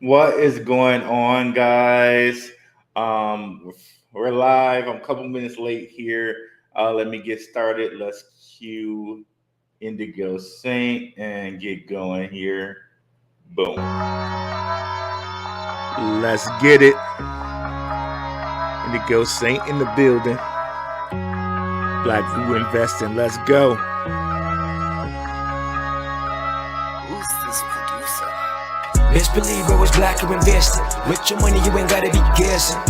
What is going on, guys? Um, we're live. I'm a couple minutes late here. Let me get started. Let's cue Indigo Saint and get going here. Boom. Let's get it. Indigo Saint in the building. Blackrue investing. Let's go. Who's this producer? Best believe I was Blackrue investing. With your money, you ain't gotta be guessing.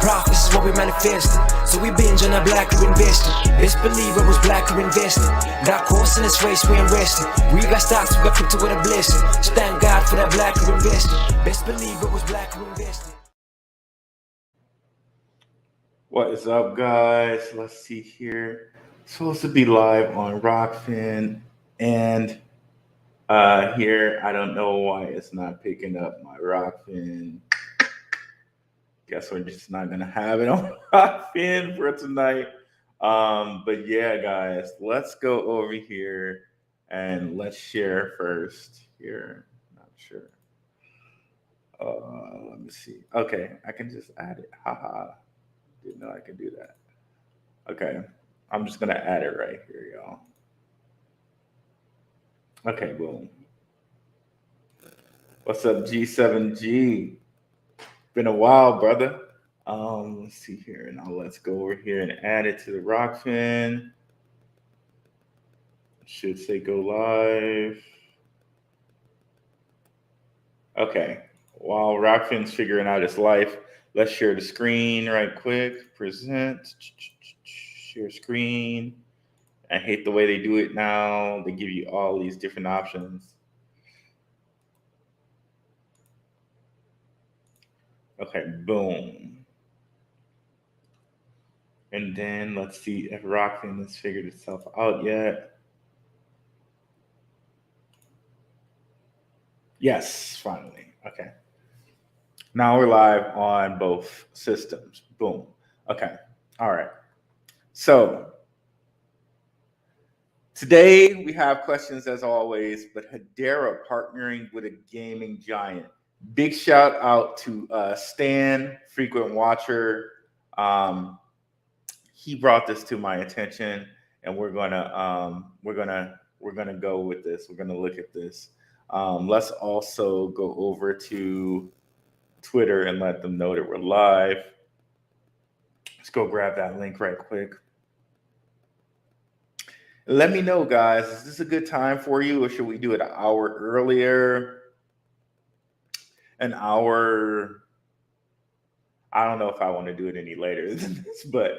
Profits is what we manifesting. So we binge on that Blackrue investing. Best believe I was Blackrue investing. That course in this race, we ain't resting. We got stocks, we got crypto with a blessing. So thank God for that Blackrue investing. Best believe I was Blackrue investing. What is up, guys? Let's see here. Supposed to be live on Rockfin and here. I don't know why it's not picking up my Rockfin. Guess we're just not gonna have it on Rockfin for tonight. But yeah, guys, let's go over here and let's share first here. Not sure. Let me see. Okay, I can just add it. Haha. Didn't know I could do that. Okay. I'm just gonna add it right here, y'all. Okay, boom. What's up, G7G? Been a while, brother. Let's see here. Now let's go over here and add it to the Rockfin. Should say go live. Okay. While Rockfin's figuring out his life, let's share the screen right quick. Present. Share screen. I hate the way they do it now. They give you all these different options. Okay, boom. And then let's see if Rockfin has figured itself out yet. Yes, finally. Okay. Now we're live on both systems. Boom. Okay. All right. So today we have questions as always, but Hedera partnering with a gaming giant. Big shout out to Stan, frequent watcher. Um, he brought this to my attention, and we're gonna go with this. We're gonna look at this. Let's also go over to Twitter and let them know that we're live. Let's go grab that link right quick. Let me know, guys. Is this a good time for you, or should we do it an hour earlier? An hour. I don't know if I want to do it any later than this, but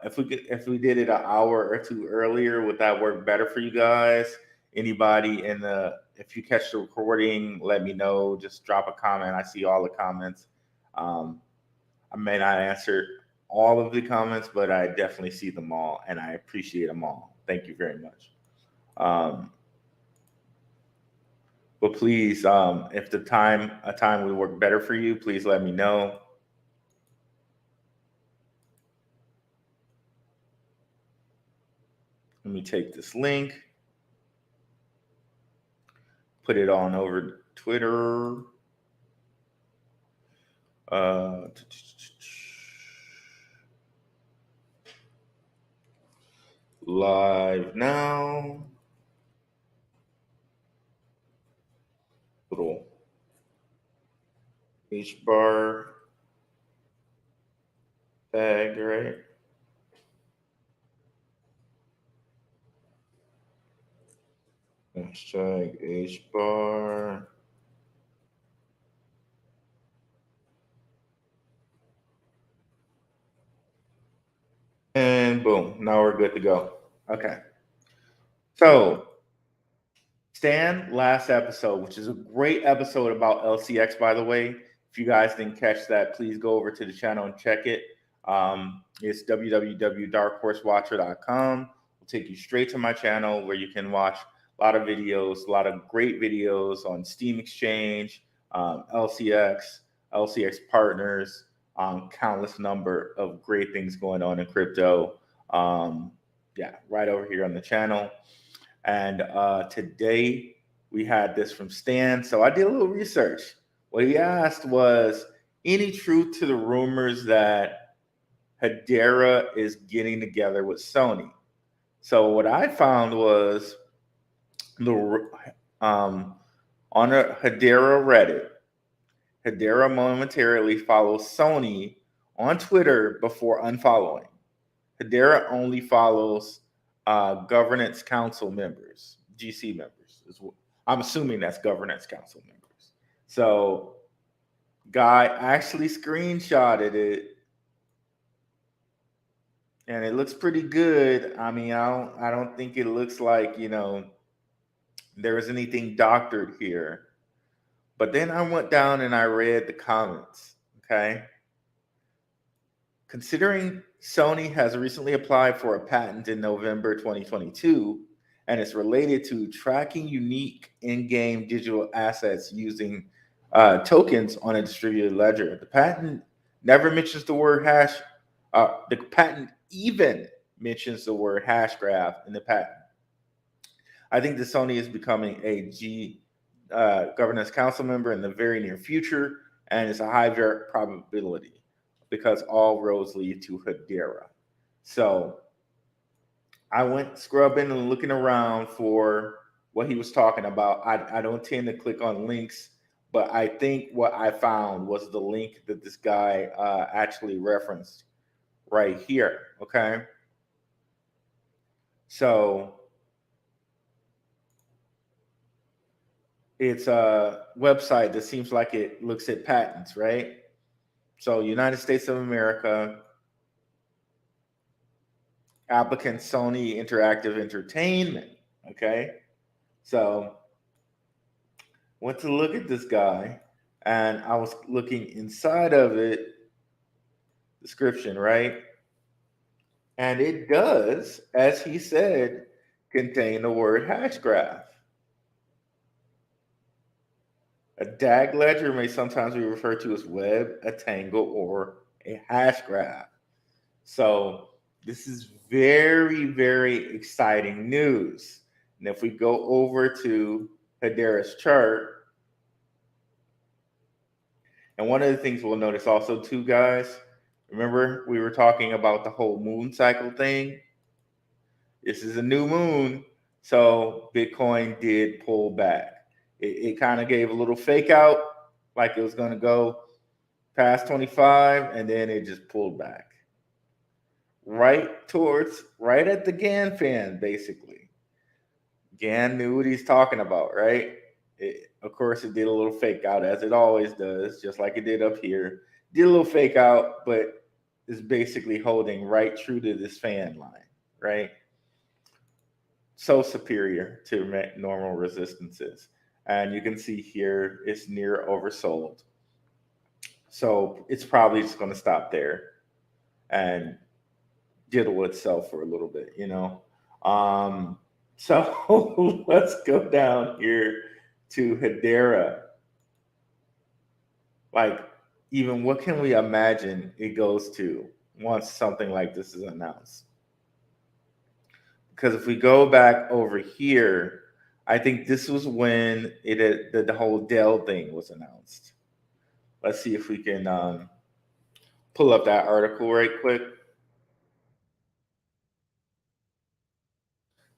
if we did it an hour or two earlier, would that work better for you guys? Anybody in the if you catch the recording, let me know. Just drop a comment. I see all the comments. Um, I may not answer all of the comments, but I definitely see them all, and I appreciate them all. Thank you very much. Um, but please, if a time would work better for you, please let me know. Let me take this link, put it on over Twitter. Uh, Live now. Little H bar tag, right? Hashtag H bar. And boom, now we're good to go. Okay. So, Stan, last episode, which is a great episode about LCX, by the way. If you guys didn't catch that, please go over to the channel and check it. It's www.darkhorsewatcher.com. It'll take you straight to my channel where you can watch a lot of videos, a lot of great videos on Steam Exchange, LCX, LCX partners, countless number of great things going on in crypto. Yeah, right over here on the channel. And today we had this from Stan. So I did a little research. What he asked was any truth to the rumors that Hedera is getting together with Sony. So what I found was the on a Hedera Reddit, Hedera momentarily follows Sony on Twitter before unfollowing. Hedera only follows governance council members, GC members. I'm assuming that's governance council members. So, guy actually screenshotted it, and it looks pretty good. I mean, I don't think it looks like there is anything doctored here. But then I went down and I read the comments. Okay. Considering Sony has recently applied for a patent in November 2022 and it's related to tracking unique in-game digital assets using tokens on a distributed ledger, the patent never mentions the word hash. The patent even mentions the word hash graph in the patent. I think that Sony is becoming a governance council member in the very near future, and it's a high probability because all roads lead to Hedera. So I went scrubbing and looking around for what he was talking about. I don't tend to click on links, but I think what I found was the link that this guy actually referenced right here. Okay. So it's a website that seems like it looks at patents, right? So United States of America, applicant Sony Interactive Entertainment. Okay. So went to look at this guy and I was looking inside of it, description, right? And it does, as he said, contain the word hash graph. A DAG ledger may sometimes be referred to as web, a tangle, or a hash graph. So this is very, very exciting news. And if we go over to Hedera's chart, and one of the things we'll notice also too, guys, remember we were talking about the whole moon cycle thing? This is a new moon, so Bitcoin did pull back. It kind of gave a little fake out, like it was going to go past 25, and then it just pulled back. Right at the GAN fan, basically. GAN knew what he's talking about, right? Of course, it did a little fake out, as it always does, just like it did up here. Did a little fake out, but is basically holding right true to this fan line, right? So superior to normal resistances. And you can see here it's near oversold. So it's probably just going to stop there and diddle itself for a little bit, So let's go down here to Hedera. Like, even what can we imagine it goes to once something like this is announced? Because if we go back over here, I think this was when the whole Dell thing was announced. Let's see if we can pull up that article right quick.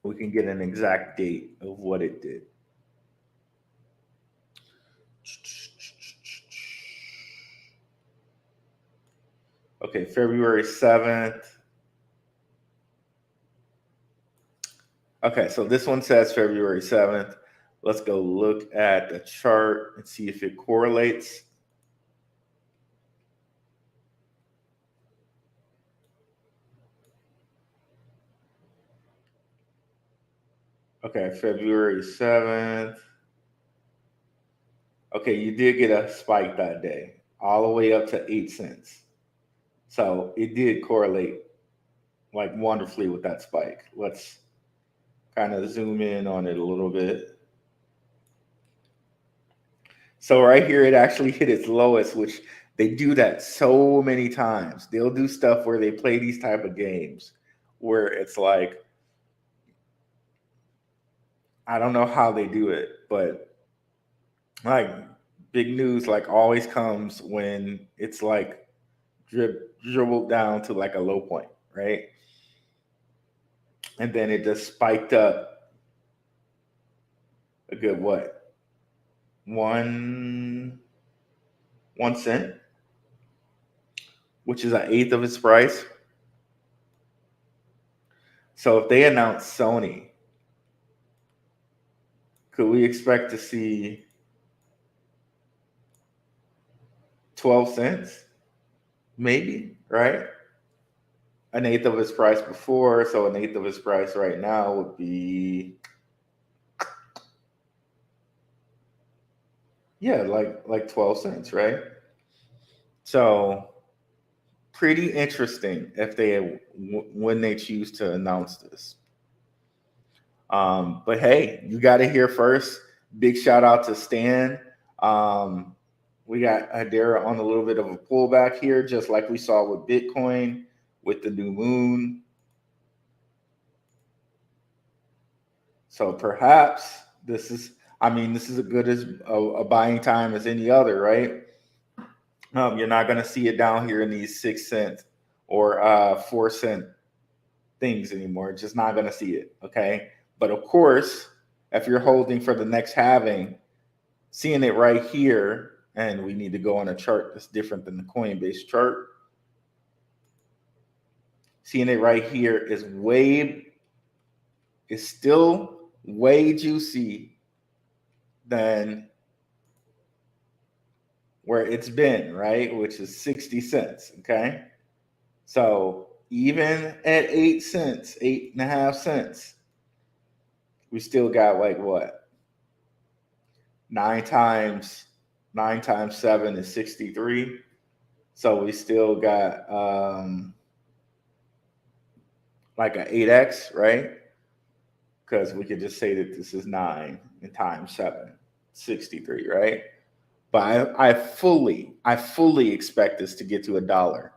We can get an exact date of what it did. Okay, February 7th. Okay, so this one says February 7th. Let's go look at the chart and see if it correlates. Okay, February 7th. Okay, you did get a spike that day, all the way up to 8 cents. So it did correlate like wonderfully with that spike. Let's kind of zoom in on it a little bit. So right here, it actually hit its lowest, which they do that so many times. They'll do stuff where they play these type of games where it's like, I don't know how they do it, but like big news like always comes when it's like dribbled down to like a low point, right? And then it just spiked up a good what? One cent, which is an eighth of its price. So if they announce Sony, could we expect to see 12 cents? Maybe, right? An eighth of its price before, so an eighth of its price right now would be, yeah, like 12 cents, right? So pretty interesting if they when they choose to announce this. But hey, you got it here first. Big shout out to Stan. We got Hedera on a little bit of a pullback here, just like we saw with Bitcoin with the new moon. So perhaps this is as good as a buying time as any other, right? You're not going to see it down here in these 6 cent or 4 cent things anymore. Just not going to see it. Okay. But of course, if you're holding for the next halving, seeing it right here, and we need to go on a chart that's different than the Coinbase chart. Seeing it right here is still way juicy than where it's been, right? Which is 60 cents. Okay. So even at 8 cents, 8.5 cents, we still got like what? 9 times 7 is 63. So we still got like an 8x, right? Because we could just say that this is 9 and times 7, 63, right? But I fully expect this to get to $1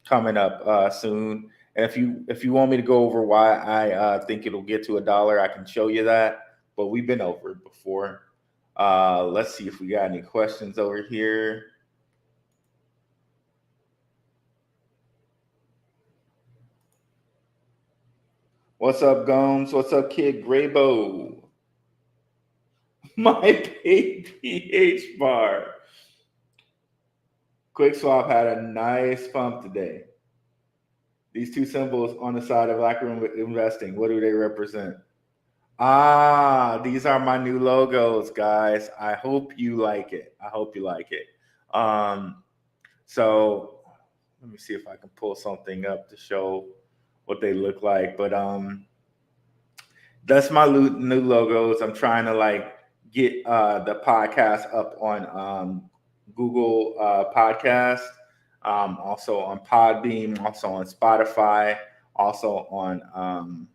coming up soon. And if you want me to go over why I think it'll get to $1, I can show you that. But we've been over it before. Let's see if we got any questions over here. What's up, Gomes? What's up, Kid Graybo? My baby H bar. Quick Swap had a nice pump today. These two symbols on the side of Blackrue investing, what do they represent? These are my new logos, guys. I hope you like it. So let me see if I can pull something up to show what they look like. But that's my new logos. I'm trying to like get the podcast up on Google Podcast, also on Podbean, also on Spotify, also on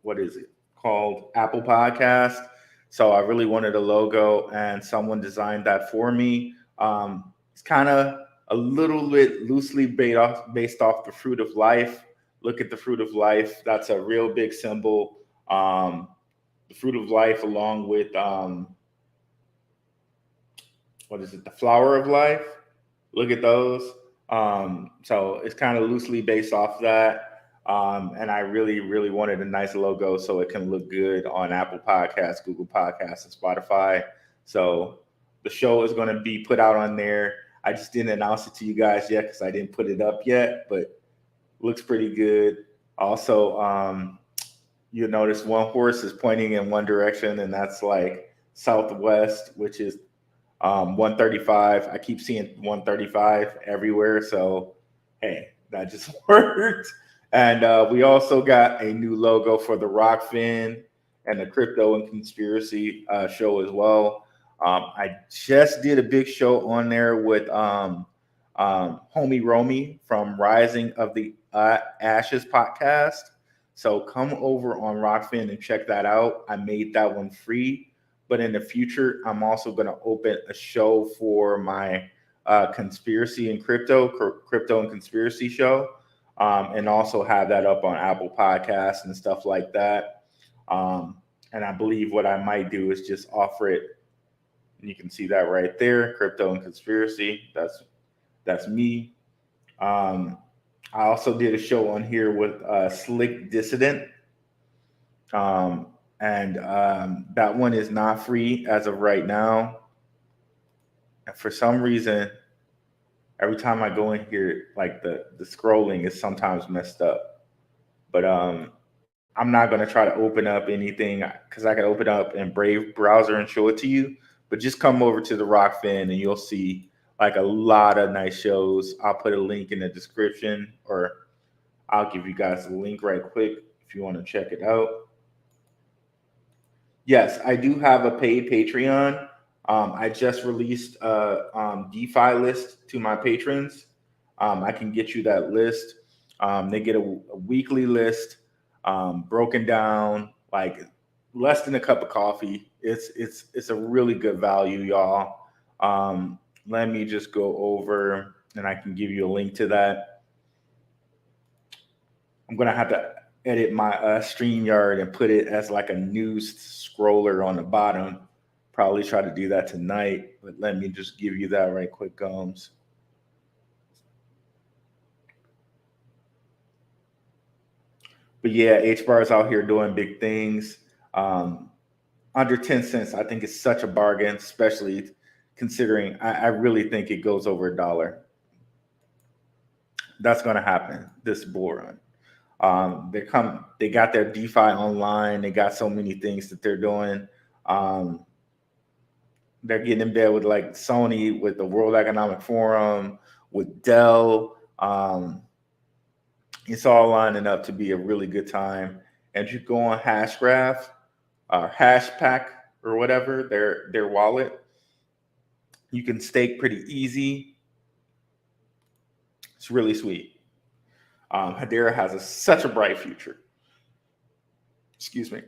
what is it called? Apple Podcast. So I really wanted a logo, and someone designed that for me. It's kind of a little bit loosely based off the fruit of life. Look at the fruit of life. That's a real big symbol. The fruit of life, along with what is it? The flower of life. Look at those. So it's kind of loosely based off that. And I really, really wanted a nice logo so it can look good on Apple Podcasts, Google Podcasts, and Spotify. So the show is going to be put out on there. I just didn't announce it to you guys yet because I didn't put it up yet, but looks pretty good. Also, you'll notice one horse is pointing in one direction, and that's like southwest, which is 135. I keep seeing 135 everywhere. So, hey, that just worked. And we also got a new logo for the Rockfin and the Crypto and Conspiracy show as well. I just did a big show on there with Homie Romy from Rising of the Ashes podcast. So come over on Rockfin and check that out. I made that one free. But in the future, I'm also going to open a show for my conspiracy and crypto and conspiracy show, and also have that up on Apple Podcasts and stuff like that. And I believe what I might do is just offer it And you can see that right there, crypto and conspiracy. That's me. Um, I also did a show on here with Slick Dissident, and that one is not free as of right now. And for some reason, every time I go in here, like the scrolling is sometimes messed up. But I'm not gonna try to open up anything because I can open up in Brave browser and show it to you. But just come over to the Rockfin and you'll see like a lot of nice shows. I'll put a link in the description, or I'll give you guys a link right quick if you want to check it out. Yes, I do have a paid Patreon. I just released a DeFi list to my patrons. I can get you that list. They get a weekly list, broken down like less than a cup of coffee. It's a really good value, y'all. Let me just go over and I can give you a link to that. I'm gonna have to edit my StreamYard and put it as like a news scroller on the bottom. Probably try to do that tonight, but let me just give you that right quick, Gomes. But yeah, H bar is out here doing big things. Under 10 cents, I think it's such a bargain, especially considering I really think it goes over $1. That's going to happen this bull run. They got their DeFi online. They got so many things that they're doing. They're getting in bed with like Sony, with the World Economic Forum, with Dell. It's all lining up to be a really good time. And you go on Hashgraph, Hashpack, or whatever, their wallet, you can stake pretty easy. It's really sweet. Hedera has such a bright future. Excuse me.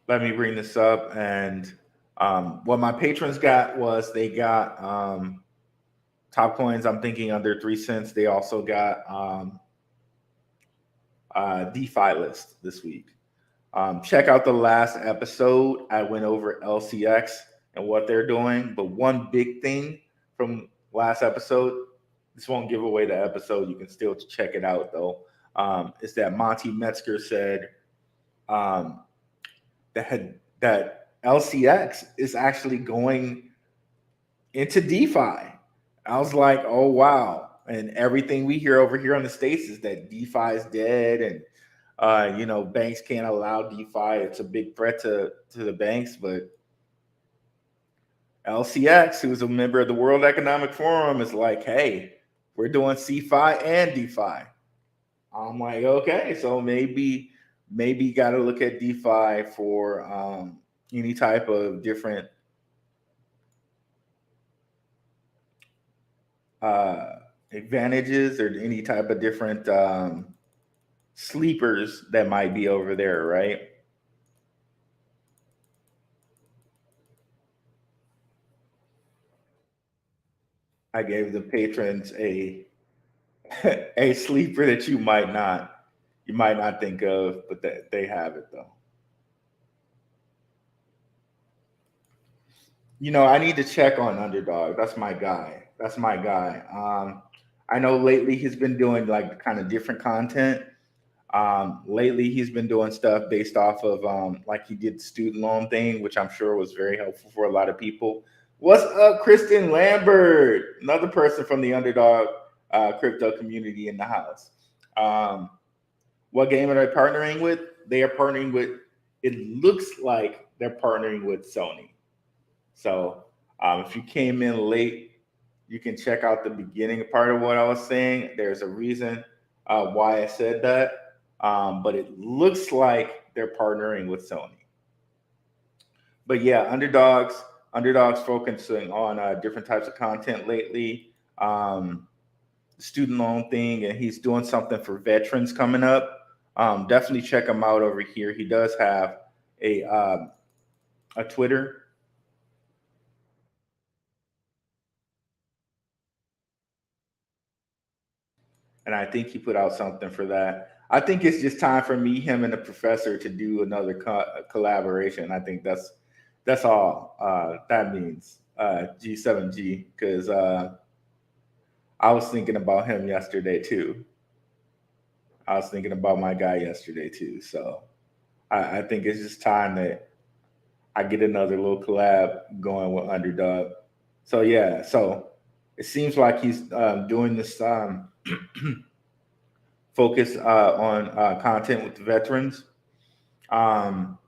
Let me bring this up. And what my patrons got was they got top coins. I'm thinking under 3 cents. They also got DeFi list this week. Check out the last episode. I went over LCX and what they're doing. But one big thing from last episode, this won't give away the episode. You can still check it out though. Is that Monty Metzger said that LCX is actually going into DeFi. I was like, oh wow. And everything we hear over here on the States is that DeFi is dead, and banks can't allow DeFi. It's a big threat to the banks. But LCX, who's a member of the World Economic Forum, is like, hey, we're doing CFI and DeFi. I'm like, okay, so maybe got to look at DeFi for any type of different advantages or any type of different sleepers that might be over there, right? I gave the patrons a a sleeper that you might not think of, but that they have it though. I need to check on Underdog. That's my guy. I know lately he's been doing like kind of different content. Lately he's been doing stuff based off of like he did the student loan thing, which I'm sure was very helpful for a lot of people. What's up, Kristen Lambert? Another person from the Underdog crypto community in the house. What game are they partnering with? They are partnering with, it looks like they're partnering with Sony. So if you came in late, you can check out the beginning part of what I was saying. There's a reason why I said that. But it looks like they're partnering with Sony. But yeah, Underdogs focusing on different types of content lately. Student loan thing, and he's doing something for veterans coming up. Definitely check him out over here. He does have a Twitter. And I think he put out something for that. I think it's just time for me, him, and the professor to do another collaboration. I think that's all that means. G7G, because I was thinking about him yesterday too. I was thinking about my guy yesterday too. So I think it's just time that I get another little collab going with Underdog. So yeah, so it seems like he's doing this focus on content with the veterans. Um,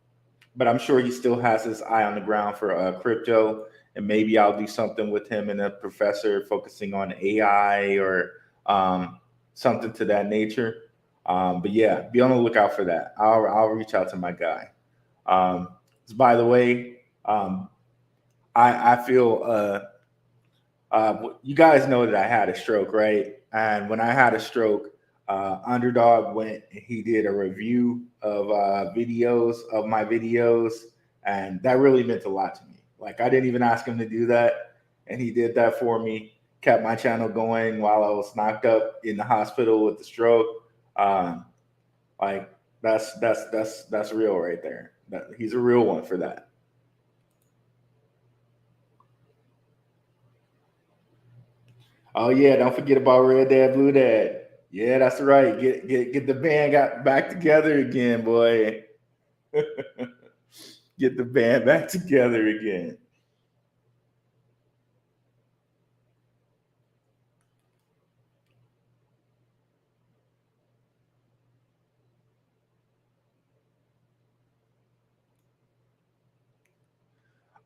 but I'm sure he still has his eye on the ground for crypto, and maybe I'll do something with him and a professor focusing on AI or something to that nature. But yeah, be on the lookout for that. I'll reach out to my guy. By the way, I feel you guys know that I had a stroke, right? And when I had a stroke, Underdog went and he did a review of videos of my videos, and that really meant a lot to me. Like I didn't even ask him to do that, and he did that for me. Kept my channel going while I was knocked up in the hospital with the stroke. Um, like that's real right there. He's a real one for that. Oh yeah, don't forget about Red Dad, Blue Dad. Yeah, that's right. Get the band got back together again, boy. Get the band back together again.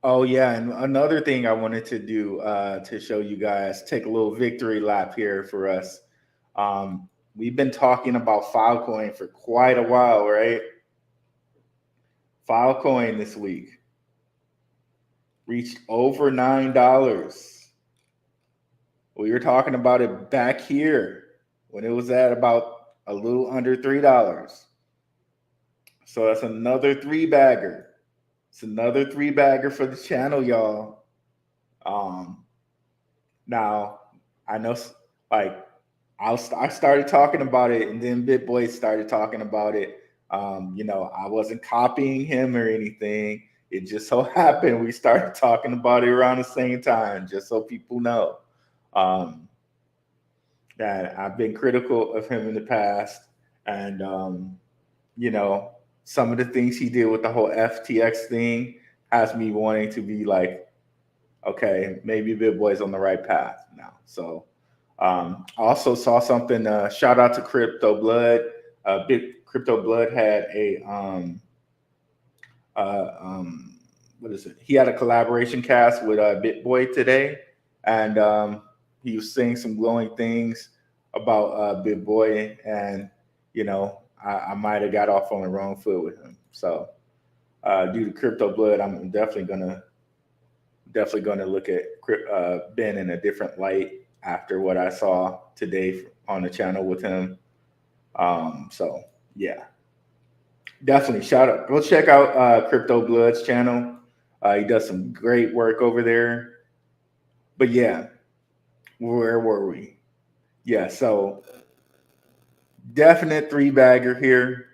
Oh yeah, and another thing I wanted to do to show you guys, take a little victory lap here for us. We've been talking about Filecoin for quite a while, right? Filecoin this week reached over $9. We were talking about it back here when it was at about a little under $3. So that's another three bagger. It's another three bagger for the channel, y'all. Um, Now I know, like I started talking about it, and then Bit Boy started talking about it. I wasn't copying him or anything. It just so happened we started talking about it around the same time, just so people know um, that I've been critical of him in the past, and you know, some of the things he did with the whole FTX thing has me wanting to be like, okay, maybe Big Boy's on the right path now. So I also saw something. Shout out to Crypto Blood. Big Crypto Blood had a what is it? He had a collaboration cast with BitBoy today, and he was saying some glowing things about BitBoy, and I might have got off on the wrong foot with him. So due to Crypto Blood, I'm definitely going to look at Ben in a different light after what I saw today on the channel with him. So yeah, definitely shout out. Go check out Crypto Blood's channel. He does some great work over there. But yeah, where were we? Yeah, so definite three bagger here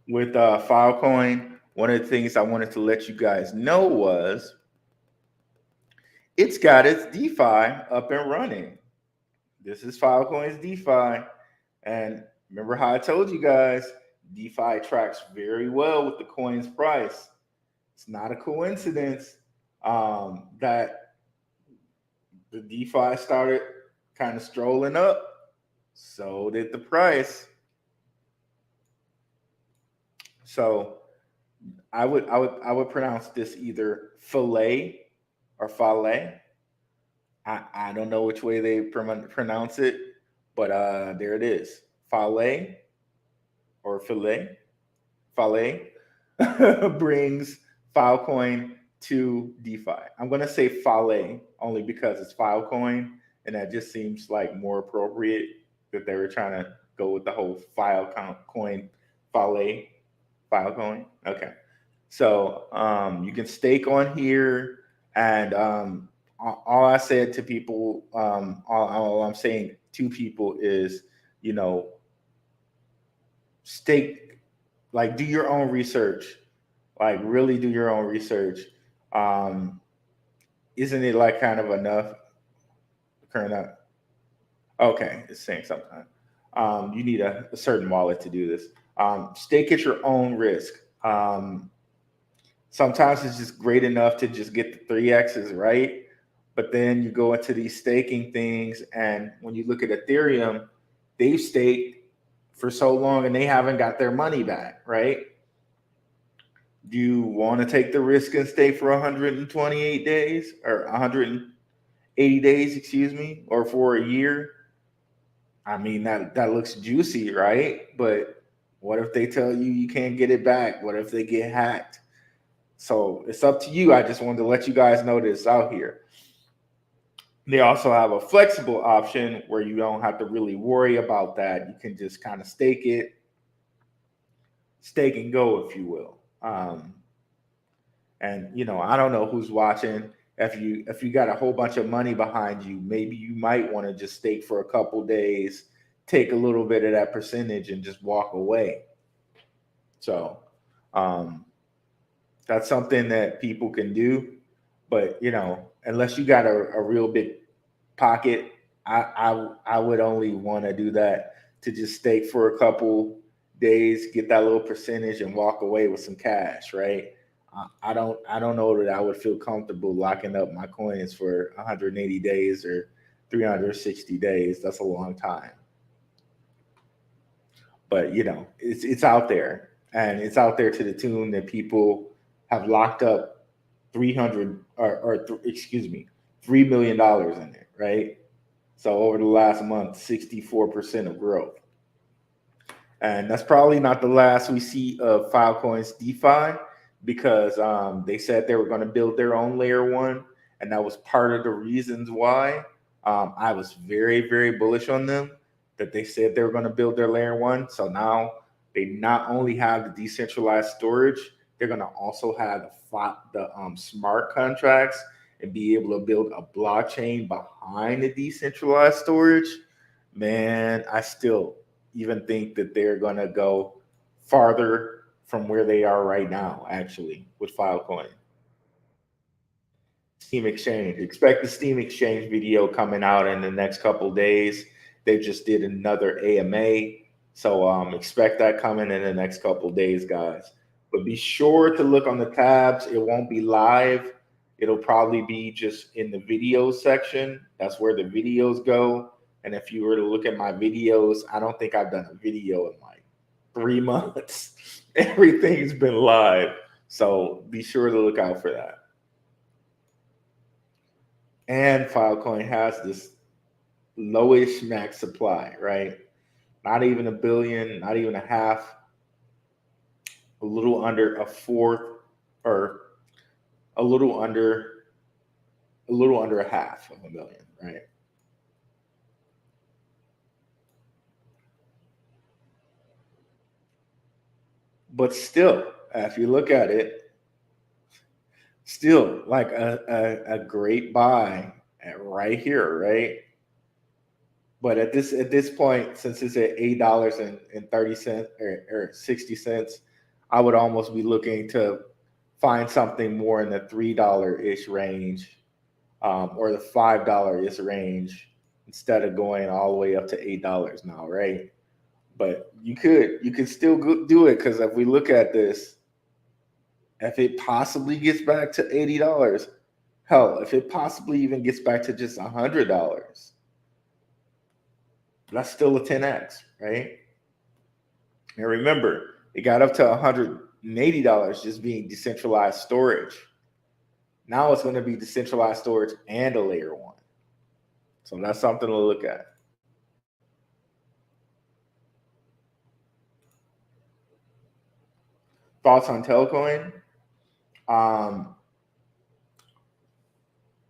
with Filecoin. One of the things I wanted to let you guys know was it's got its DeFi up and running. This is Filecoin's DeFi. And remember how I told you guys, DeFi tracks very well with the coin's price. It's not a coincidence that the DeFi started kind of strolling up. So did the price. So I would pronounce this either fillet or fillet. I don't know which way they pronounce it, but there it is. Fillet or fillet. Fillet brings Filecoin to DeFi. I'm going to say fillet only because it's Filecoin, and that just seems like more appropriate that they were trying to go with the whole Filecoin fillet. Filecoin. Okay. So you can stake on here, and all I said to people, all I'm saying to people is you know, stake, like do your own research, like really do your own research. Um, isn't it like kind of enough current up? Okay, it's saying something. You need a certain wallet to do this. Stake at your own risk. Um, Sometimes it's just great enough to just get the three X's right. But then you go into these staking things, and when you look at Ethereum, they've staked for so long and they haven't got their money back, right? Do you want to take the risk and stay for 128 days or 180 days, excuse me, or for a year? I mean, that looks juicy, right? But what if they tell you you can't get it back? What if they get hacked? So it's up to you. I just wanted to let you guys know this out here. They also have a flexible option where you don't have to really worry about that. You can just kind of stake and go, if you will. And I don't know who's watching. If you got a whole bunch of money behind you, maybe you might want to just stake for a couple days, take a little bit of that percentage, and just walk away. So that's something that people can do. But unless you got a real big pocket, I would only want to do that to just stake for a couple days, get that little percentage, and walk away with some cash, right? I don't know that I would feel comfortable locking up my coins for 180 days or 360 days. That's a long time. But it's out there, and it's out there to the tune that people have locked up 300 excuse me, $3 million in it, right? So over the last month, 64% of growth. And that's probably not the last we see of Filecoin's DeFi, because they said they were going to build their own layer one. And that was part of the reasons why I was very, very bullish on them, that they said they were going to build their layer one. So now they not only have the decentralized storage, they're going to also have the smart contracts and be able to build a blockchain behind the decentralized storage. Man, I still even think that they're going to go farther from where they are right now, actually, with Filecoin. Steam Exchange. Expect the Steam Exchange video coming out in the next couple days. They just did another AMA. So expect that coming in the next couple days, guys. But be sure to look on the tabs. It won't be live. It'll probably be just in the videos section. That's where the videos go. And if you were to look at my videos, I don't think I've done a video in like 3 months. Everything's been live. So be sure to look out for that. And Filecoin has this lowish max supply, right? Not even a billion, not even a half, a little under a fourth, or a little under a half of a million, right? But still, if you look at it, still like a great buy right here, right? But at this point, since it's at $8.30 or 60 cents, I would almost be looking to find something more in the $3-ish range, or the $5-ish range, instead of going all the way up to $8 now, right? But you could still do it, because if we look at this, if it possibly gets back to $80, hell, if it possibly even gets back to just $100, that's still a 10x, right? And remember, it got up to $180 just being decentralized storage. Now it's going to be decentralized storage and a layer one. So that's something to look at. Thoughts on Telcoin?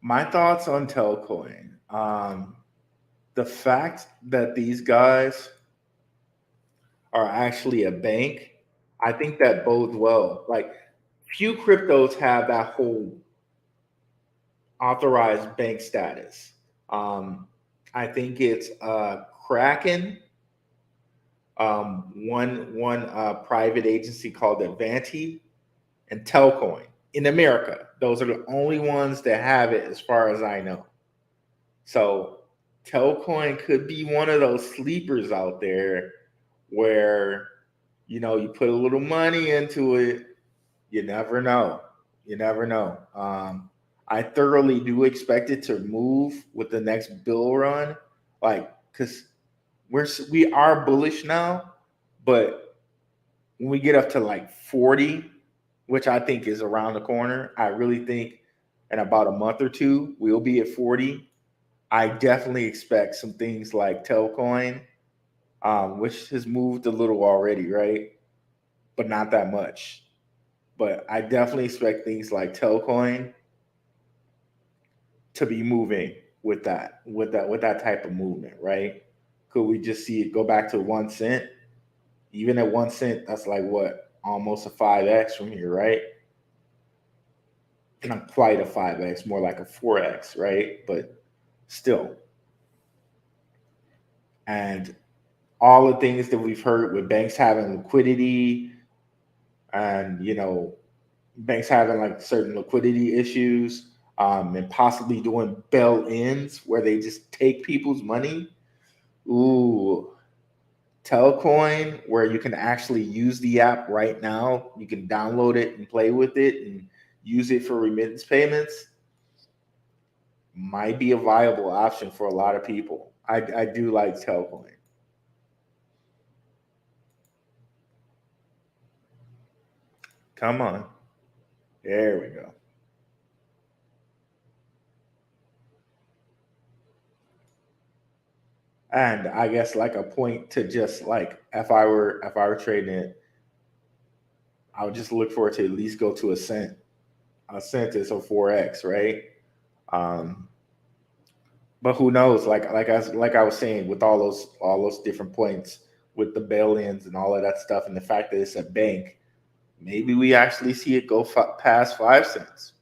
My thoughts on Telcoin. The fact that these guys are actually a bank, I think that bodes well. Like, few cryptos have that whole authorized bank status. I think it's Kraken One private agency called Avanti, and Telcoin in America. Those are the only ones that have it, as far as I know. So Telcoin could be one of those sleepers out there where you put a little money into it. You never know. You never know. I thoroughly do expect it to move with the next bill run, like because we are bullish now, but when we get up to like 40, which I think is around the corner, I really think in about a month or two we'll be at 40. I definitely expect some things like Telcoin, which has moved a little already, right? But not that much. But I definitely expect things like Telcoin to be moving with that type of movement, right? Could we just see it go back to 1 cent? Even at 1 cent, that's like what? Almost a 5x from here, right? Not quite a 5x, more like a 4x, right? But still. And all the things that we've heard with banks having liquidity and, banks having like certain liquidity issues, and possibly doing bail ins where they just take people's money. Ooh, Telcoin, where you can actually use the app right now. You can download it and play with it and use it for remittance payments. Might be a viable option for a lot of people. I do like Telcoin. Come on. There we go. And I guess like a point to just like if I were trading it, I would just look for it to at least go to a cent. A cent is a 4x, right? Um, but who knows? Like I was saying, with all those different points with the bail-ins and all of that stuff, and the fact that it's a bank, maybe we actually see it go past 5 cents.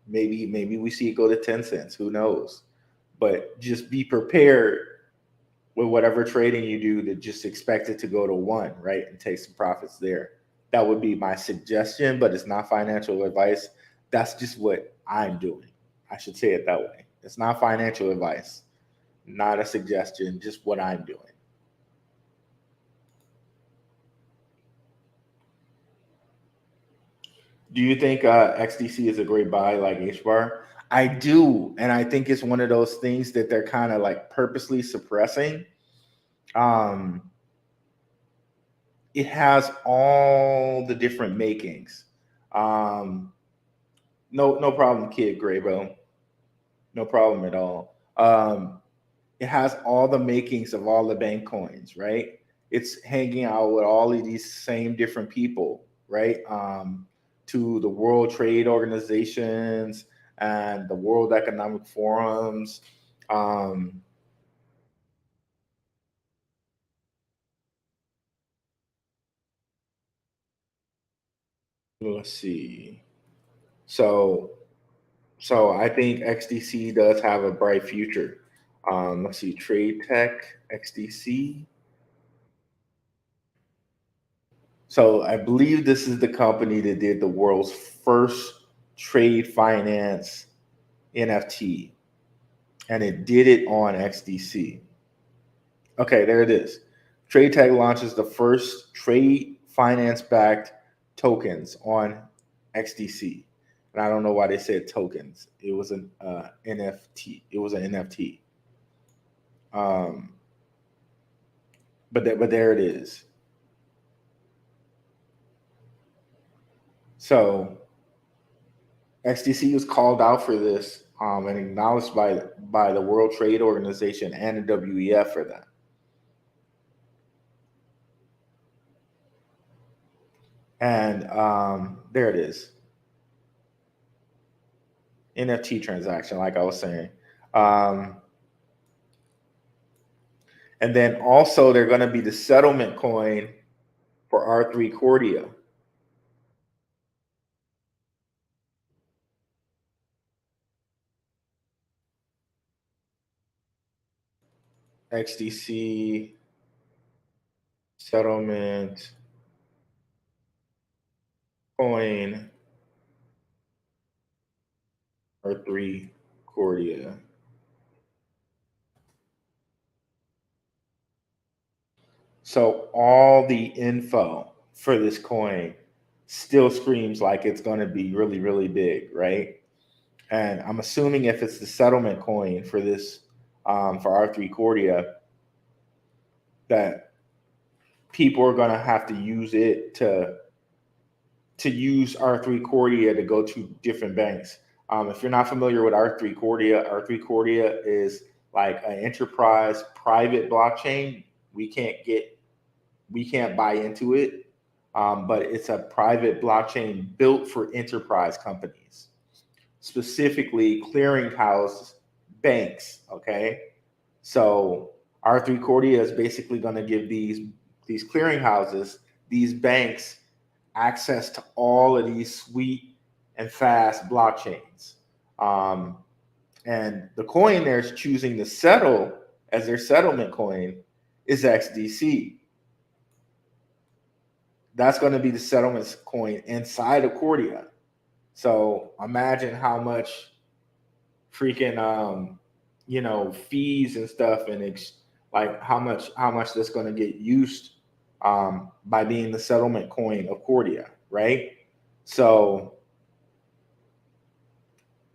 Maybe we see it go to 10 cents. Who knows? But just be prepared with whatever trading you do to just expect it to go to one, right? And take some profits there. That would be my suggestion, but it's not financial advice. That's just what I'm doing. I should say it that way. It's not financial advice, not a suggestion, just what I'm doing. Do you think XDC is a great buy like H bar? I do, and I think it's one of those things that they're kind of like purposely suppressing. Um, it has all the different makings. Um, no problem, kid Graybo. No problem at all. It has all the makings of all the bank coins, right? It's hanging out with all of these same different people, right? To the World Trade Organizations and the World Economic Forums. Um, let's see. So, so I think XDC does have a bright future. Let's see, Trade Tech XDC. So I believe this is the company that did the world's first trade finance NFT, and it did it on XDC. Okay, there it is. Trade Tech launches the first trade finance backed tokens on XDC. And I don't know why they said tokens. It was an NFT. It was an NFT. Um, but there it is. So XDC was called out for this, and acknowledged by the World Trade Organization and the WEF for that. And there it is, NFT transaction, like I was saying. Um, and then also they're going to be the settlement coin for R3 Cordia. XDC. Settlement coin or 3 Cordia. So all the info for this coin still screams like it's going to be really, really big, right? And I'm assuming if it's the settlement coin for this, for R3 Cordia, that people are going to have to use it to use R3 Cordia to go to different banks. If you're not familiar with R3 Cordia, R3 Cordia is like an enterprise private blockchain. We can't get, we can't buy into it, but it's a private blockchain built for enterprise companies, specifically clearinghouse banks. Okay, so R3 Cordia is basically going to give these clearinghouses, these banks, access to all of these sweet and fast blockchains. Um, and the coin they're choosing to settle as their settlement coin is XDC. That's going to be the settlement coin inside of Cordia. So imagine how much freaking fees and stuff and like how much that's going to get used by being the settlement coin of Cordia, right? So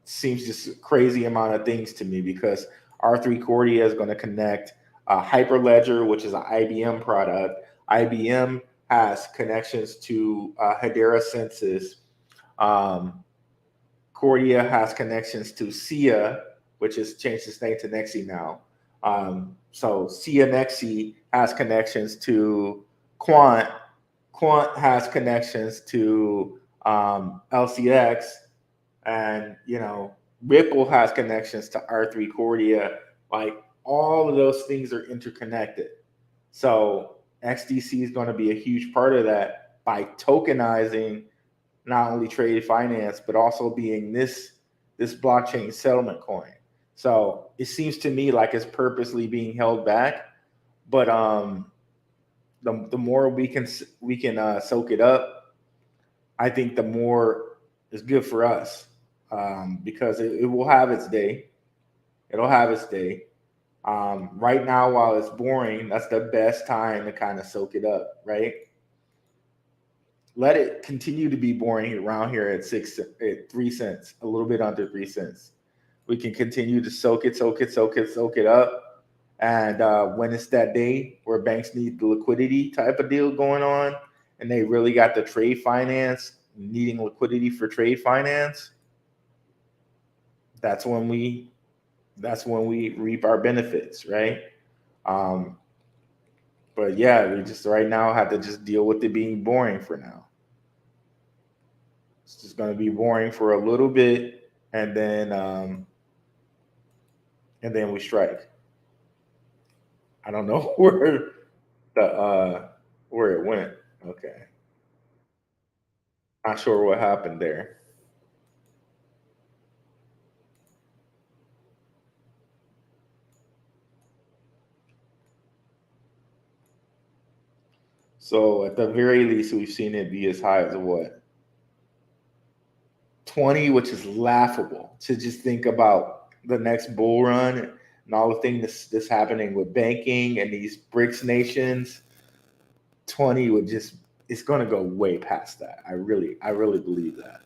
seems just a crazy amount of things to me because R3 Cordia is going to connect Hyperledger, which is an IBM product. IBM has connections to Hedera Census. Cordia has connections to SIA, which has changed its name to Nexi now. So SIA Nexi has connections to Quant. Quant has connections to LCX, and Ripple has connections to R3 Cordia. Like all of those things are interconnected. So XDC is going to be a huge part of that by tokenizing not only trade finance but also being this blockchain settlement coin. So it seems to me like it's purposely being held back, but the more we can soak it up, I think the more is good for us, because it will have its day. It'll have its day. Right now, while it's boring, that's the best time to kind of soak it up, right? Let it continue to be boring around here at 3 cents, a little bit under 3 cents. We can continue to soak it up. And when it's that day where banks need the liquidity type of deal going on, and they really got the trade finance, needing liquidity for trade finance, that's when we reap our benefits, right? Um, but yeah, we just right now have to just deal with it being boring for now. It's just going to be boring for a little bit, and then we strike. I don't know where it went. Okay, not sure what happened there. So at the very least, we've seen it be as high as what, 20, which is laughable to just think about the next bull run and all the things that's happening with banking and these BRICS nations. 20 would just, it's going to go way past that. I really believe that.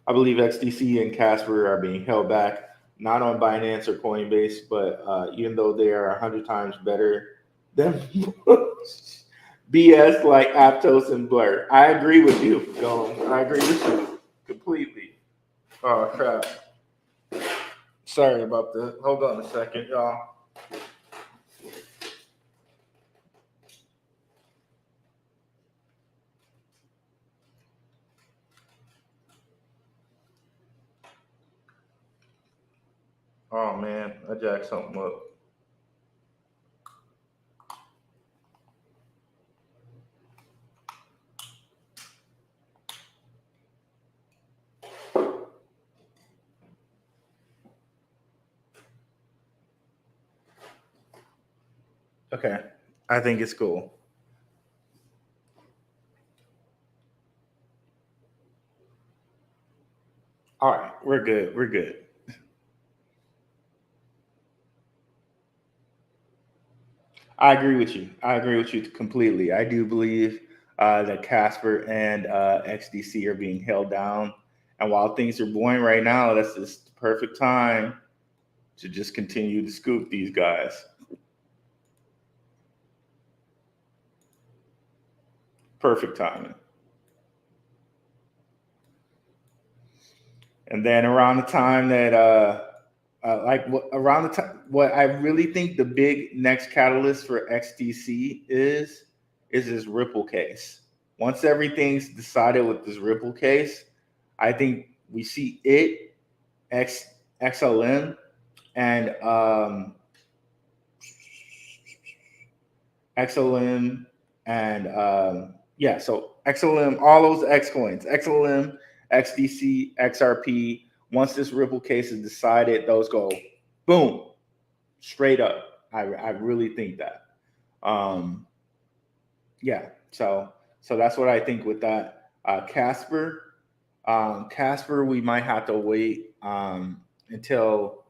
I believe XDC and Casper are being held back, not on Binance or Coinbase, but even though they are 100 times better than BS like Aptos and Blur. I agree with you, Golem. I agree with you completely. Oh, crap. Sorry about that. Hold on a second, y'all. Oh, man. I jacked something up. Okay. I think it's cool. All right. We're good. We're good. I agree with you. I agree with you completely. I do believe that Casper and XDC are being held down. And while things are boring right now, that's just the perfect time to just continue to scoop these guys. Perfect timing. And then around the time that around the time what I really think the big next catalyst for XTC is this Ripple case. Once everything's decided with this Ripple case, I think we see it X XLM and XLM and yeah, so XLM, all those X coins, XLM, XDC, XRP. Once this Ripple case is decided, those go boom, straight up. I really think that. Um, yeah, so that's what I think with that. Casper, we might have to wait until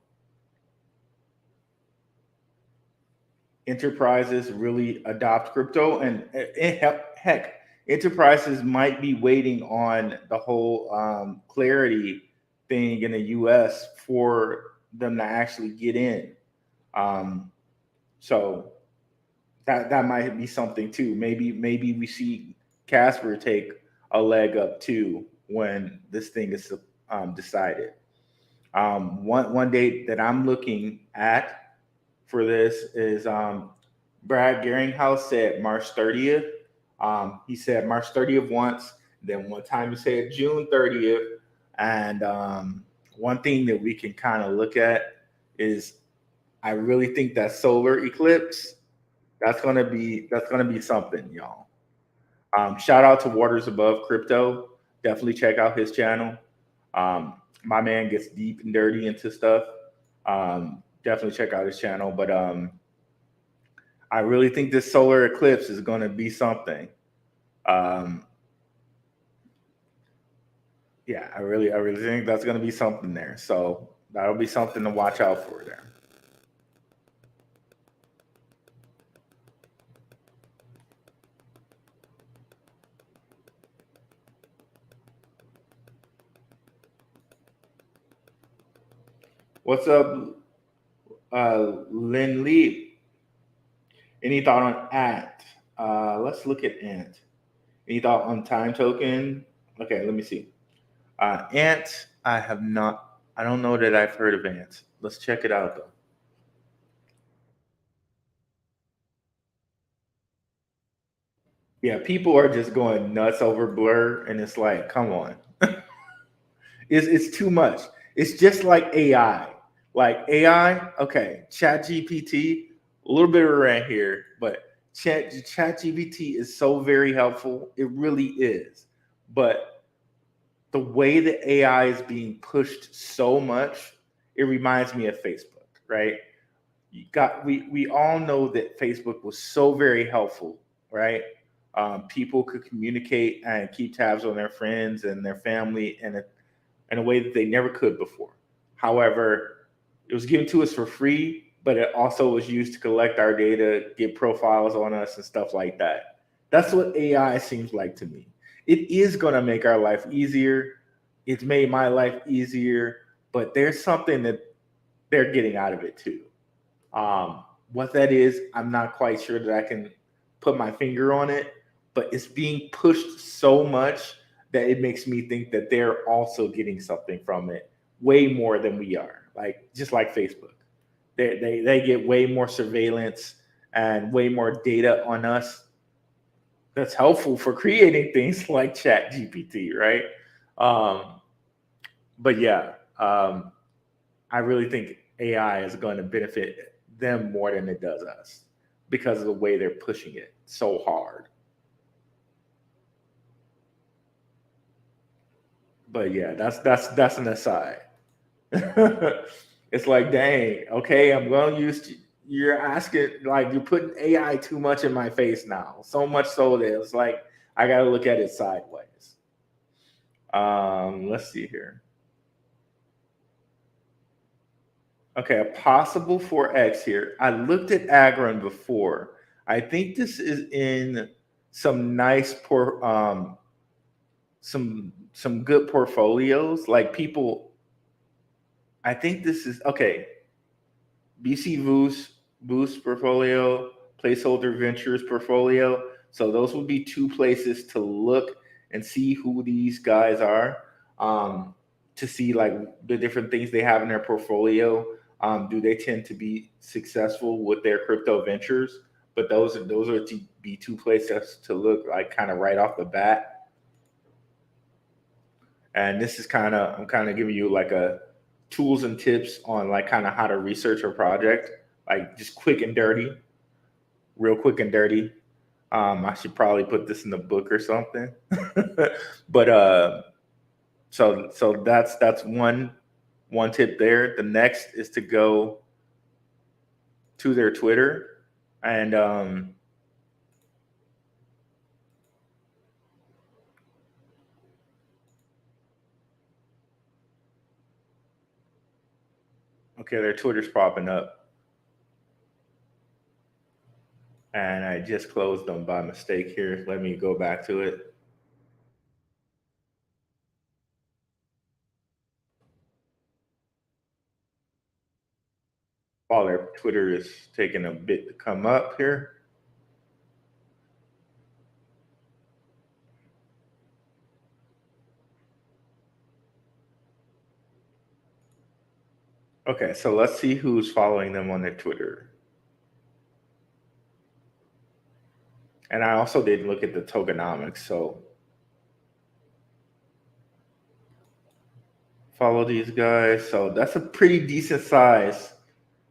enterprises really adopt crypto, and heck, enterprises might be waiting on the whole clarity thing in the U.S. for them to actually get in. Um, so that might be something too. Maybe we see Casper take a leg up too when this thing is decided. One date that I'm looking at for this is Brad Garringhouse said March 30th. He said March 30th once, then one time he said June 30th. And one thing that we can kind of look at is I really think that solar eclipse that's gonna be something, y'all. Shout out to Waters Above Crypto. Definitely check out his channel. My man gets deep and dirty into stuff. Definitely check out his channel. But I really think this solar eclipse is going to be something. Um, yeah, I really think that's going to be something there. So that'll be something to watch out for there. What's up, Lynn Lee? Any thought on Ant? Let's look at Ant. Any thought on Time Token? Okay, let me see. Ant, I have not. I don't know that I've heard of Ant. Let's check it out though. Yeah, people are just going nuts over Blur, and it's like, come on, it's too much. It's just like AI. Like AI, okay, Chat GPT, a little bit of a rant here, but Chat GPT is so very helpful. It really is. But the way that AI is being pushed so much, it reminds me of Facebook, right? We all know that Facebook was so very helpful, right? People could communicate and keep tabs on their friends and their family in a way that they never could before. However, it was given to us for free, but it also was used to collect our data, get profiles on us, and stuff like that. That's what AI seems like to me. It is going to make our life easier. It's made my life easier, but there's something that they're getting out of it too. What that is, I'm not quite sure that I can put my finger on it, but it's being pushed so much that it makes me think that they're also getting something from it way more than we are. Like just like Facebook, they get way more surveillance and way more data on us. That's helpful for creating things like Chat GPT, right? Um, but yeah, I really think AI is going to benefit them more than it does us because of the way they're pushing it so hard. But yeah, that's an aside. It's like, dang, okay, I'm going to you're asking, like, you're putting AI too much in my face now. So much so that it's like I got to look at it sideways. Let's see here. Okay, a possible 4X here. I looked at Agron before. I think this is in some nice some good portfolios. Like people, I think this is okay. BC Boost portfolio, Placeholder Ventures portfolio. So those would be two places to look and see who these guys are, to see like the different things they have in their portfolio. Do they tend to be successful with their crypto ventures? But those are to be two places to look, like, kind of right off the bat. And this is I'm kind of giving you like a tools and tips on like kind of how to research a project, like just quick and dirty, real quick and dirty. I should probably put this in the book or something. But so that's one tip there. The next is to go to their Twitter and okay, their Twitter's popping up. And I just closed them by mistake here. Let me go back to it. While their Twitter is taking a bit to come up here. Okay, so let's see who's following them on their Twitter. And I also did look at the tokenomics, so follow these guys. So that's a pretty decent size.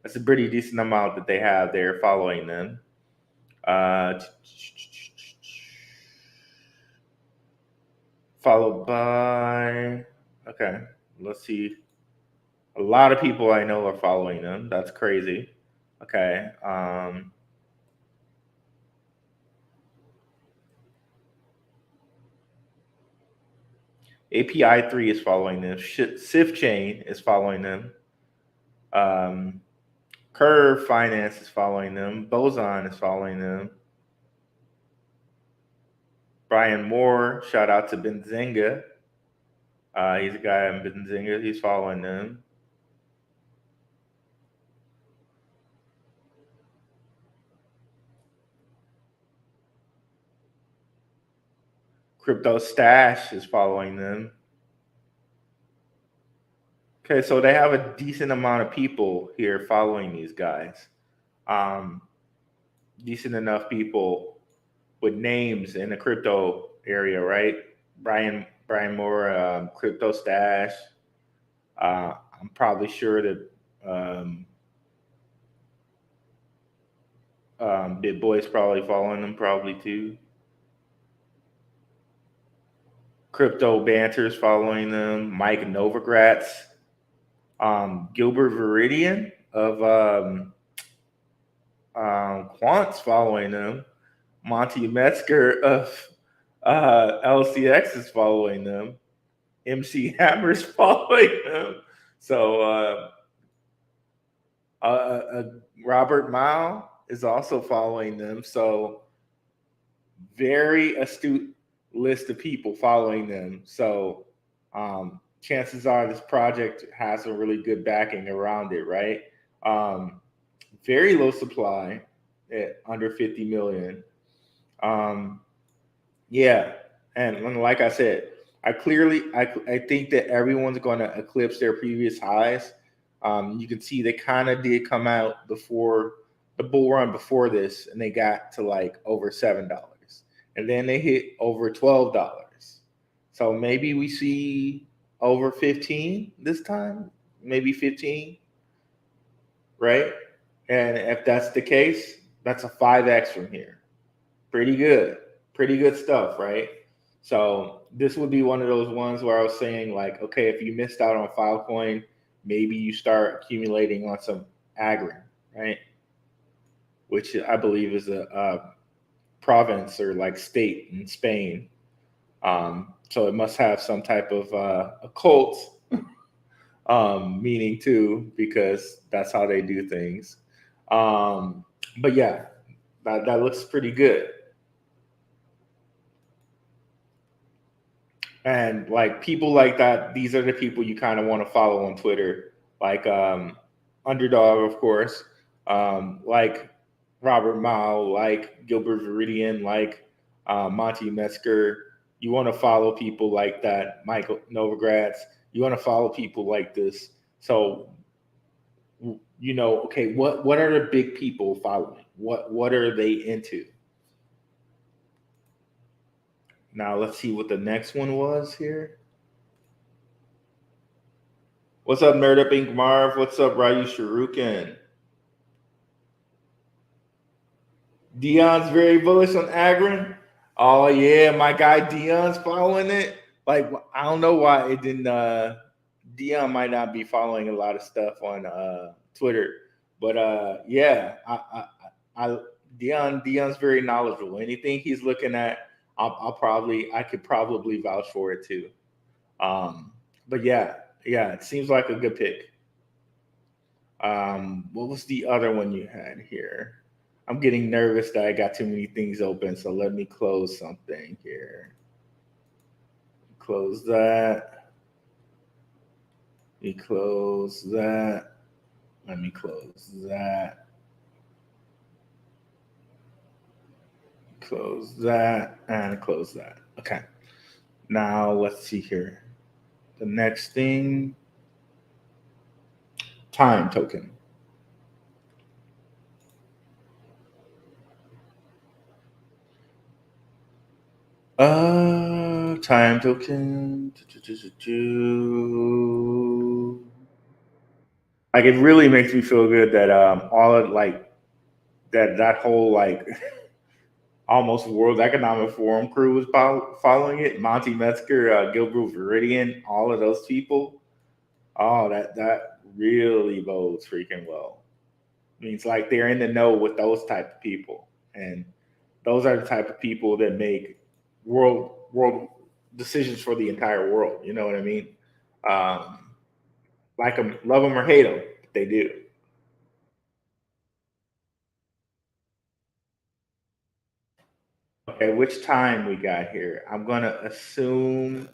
That's a pretty decent amount that they have there following them. Followed by, okay, let's see. A lot of people I know are following them. That's crazy. Okay. API 3 is following them. Sif Chain is following them. Curve Finance is following them. Boson is following them. Brian Moore, shout out to Benzinga. He's a guy in Benzinga. He's following them. Crypto Stash is following them. Okay, so they have a decent amount of people here following these guys. Decent enough people with names in the crypto area, right? Brian Moore, Crypto Stash. I'm probably sure that Big Boy's probably following them, probably too. Crypto Banter's following them. Mike Novogratz. Gilbert Viridian of Quant's following them. Monty Metzger of LCX is following them. MC Hammer's following them. So Robert Mao is also following them. So very astute list of people following them. So chances are this project has a really good backing around it, right? Very low supply at under 50 million. Yeah, and like I said, I think that everyone's going to eclipse their previous highs. You can see they kind of did come out before the bull run before this, and they got to like over $7, and then they hit over $12. So maybe we see over 15 this time, maybe 15, right? And if that's the case, that's a 5X from here. Pretty good stuff, right? So this would be one of those ones where I was saying, like, okay, if you missed out on Filecoin, maybe you start accumulating on some Agron, right? which I believe is a province or like state in Spain. So it must have some type of occult meaning too, because that's how they do things. But yeah, that looks pretty good. And like people like that, these are the people you kind of want to follow on Twitter, like Underdog, of course, like Robert Mao, like Gilbert Viridian, like Monty Metzger. You want to follow people like that, Michael Novogratz. You want to follow people like this. So okay, what are the big people following? What are they into? Now let's see what the next one was here. What's up, Nerd Up Ink Marv? What's up, Ryu Sharukin? Dion's very bullish on Agron. Oh yeah, my guy Dion's following it. Like I don't know why it didn't. Dion might not be following a lot of stuff on Twitter, but yeah, I Dion's very knowledgeable. Anything he's looking at, I could probably vouch for it too. But yeah, it seems like a good pick. What was the other one you had here? I'm getting nervous that I got too many things open, so let me close something here. Close that. Let me close that. Let me close that. Close that and close that. Okay. Now let's see here. The next thing, time token. Time token. Like it really makes me feel good that all of like that whole like almost World Economic Forum crew was following it. Monty Metzger, Gilbert Viridian, all of those people. Oh, that really bodes freaking well. Means like they're in the know with those type of people, and those are the type of people that make world decisions for the entire world. You know what I mean? Um, like them, love them or hate them, they do. Okay, which time we got here? I'm gonna assume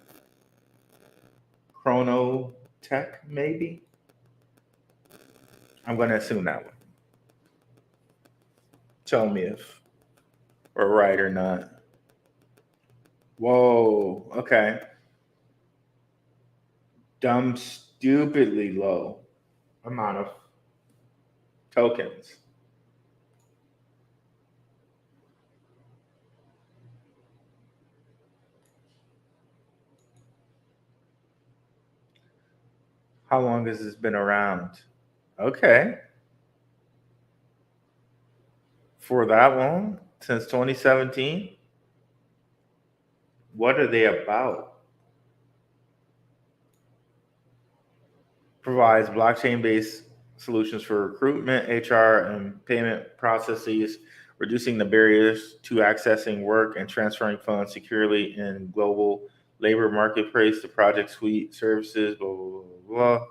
Chrono Tech, maybe. I'm gonna assume that one. Tell me if we're right or not. Whoa. Okay. Dumb, stupidly low amount of tokens. How long has this been around? Okay. For that long? Since 2017? What are they about? Provides blockchain based solutions for recruitment, HR, and payment processes, reducing the barriers to accessing work and transferring funds securely in global labor marketplace. The project suite services, blah, blah, blah, blah.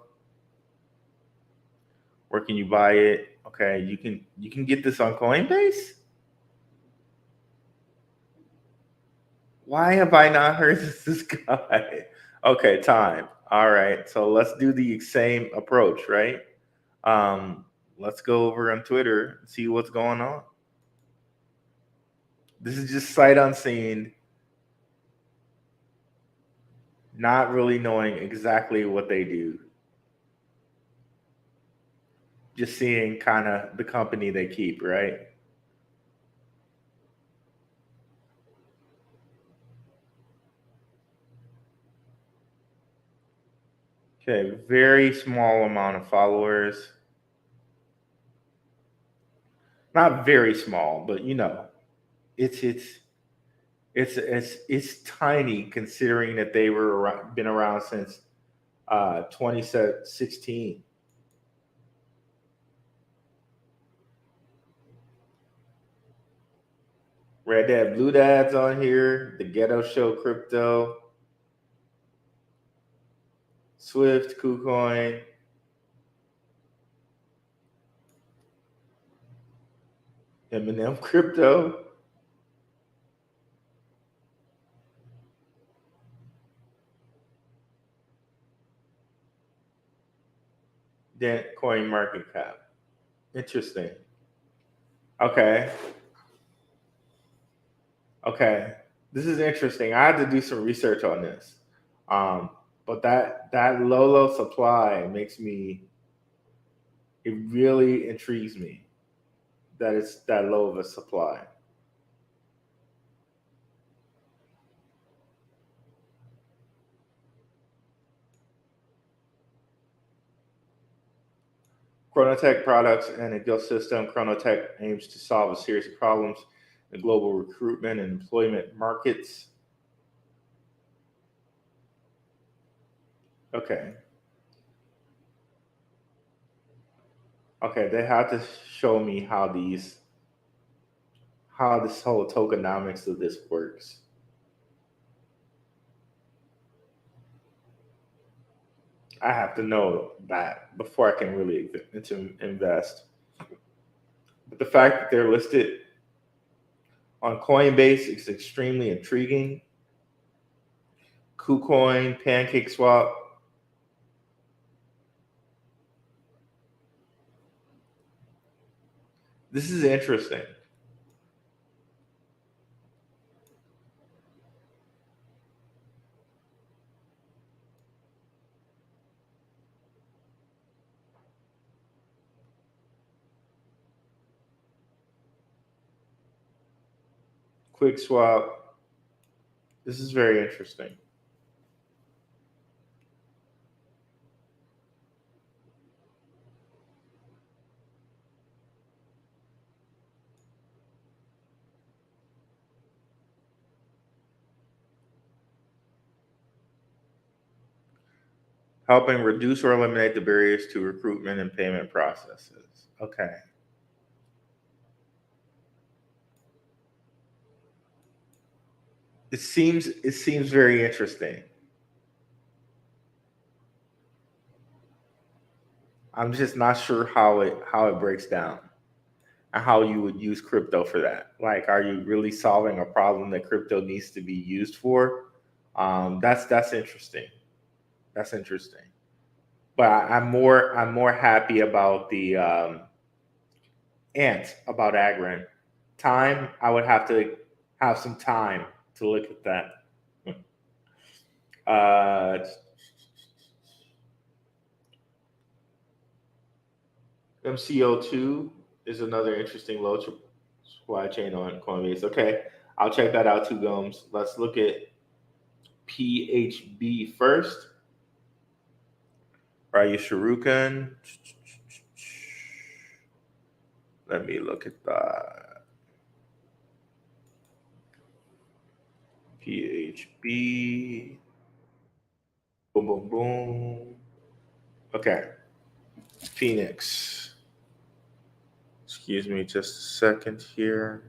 Where can you buy it? Okay, you can get this on Coinbase? Why have I not heard this guy? Okay, time. All right, so let's do the same approach, right? Um, let's go over on Twitter and see what's going on. This is just sight unseen, not really knowing exactly what they do. Just seeing kind of the company they keep, right? Okay, very small amount of followers. Not very small, but it's it's tiny considering that they been around since 2016. Red Dad, Blue Dad's on here. The Ghetto Show Crypto. Swift, KuCoin. Eminem Crypto. Then Coin Market Cap. Interesting. Okay. This is interesting. I had to do some research on this. But that low supply it really intrigues me that it's that low of a supply. Chronotech products and ecosystem. Chronotech aims to solve a series of problems in global recruitment and employment markets. Okay, they have to show me how this whole tokenomics of this works. I have to know that before I can really invest. But the fact that they're listed on Coinbase is extremely intriguing. KuCoin, PancakeSwap. This is interesting. Quick swap. This is very interesting. Helping reduce or eliminate the barriers to recruitment and payment processes. Okay. It seems very interesting. I'm just not sure how it breaks down and how you would use crypto for that. Like, are you really solving a problem that crypto needs to be used for? That's interesting. That's interesting. But I'm more happy about the ant about Agrin. Time, I would have to have some time to look at that. MCO2 is another interesting low supply chain on Coinbase. Okay, I'll check that out too, Gomes. Let's look at PHB first. Ryu Shuriken. Let me look at that. PHB. Boom, boom, boom. Okay. Phoenix. Excuse me just a second here.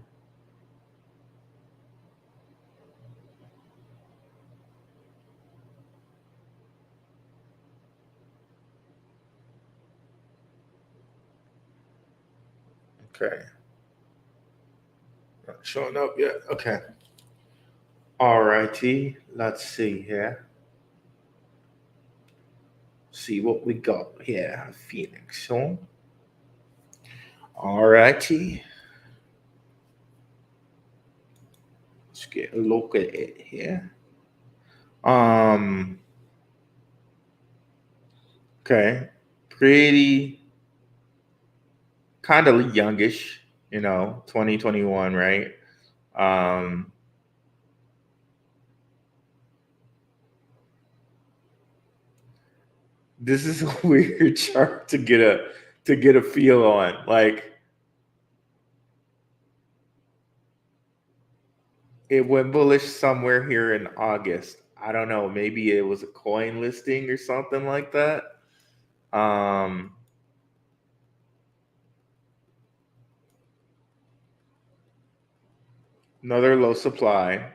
Okay. Not showing up yet. Okay. All righty. Let's see here. See what we got here. Phoenix. Huh? All righty. Let's get a look at it here. Okay. Pretty kind of youngish, 2021, right? This is a weird chart to get a feel on. Like, it went bullish somewhere here in August. I don't know. Maybe it was a coin listing or something like that. Another low supply.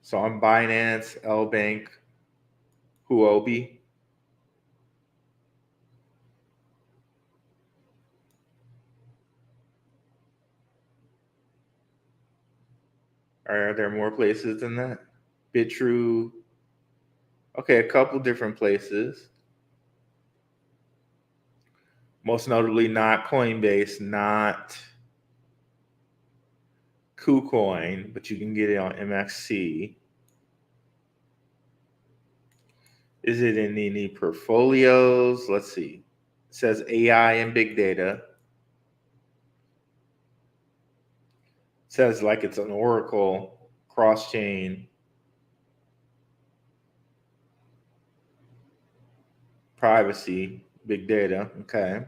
So on Binance, L Bank, Huobi. Are there more places than that? Bitrue. Okay, a couple different places. Most notably, not Coinbase, not KuCoin, but you can get it on MXC. Is it in any portfolios? Let's see. It says AI and big data. It says like it's an Oracle cross-chain. Privacy, big data. Okay.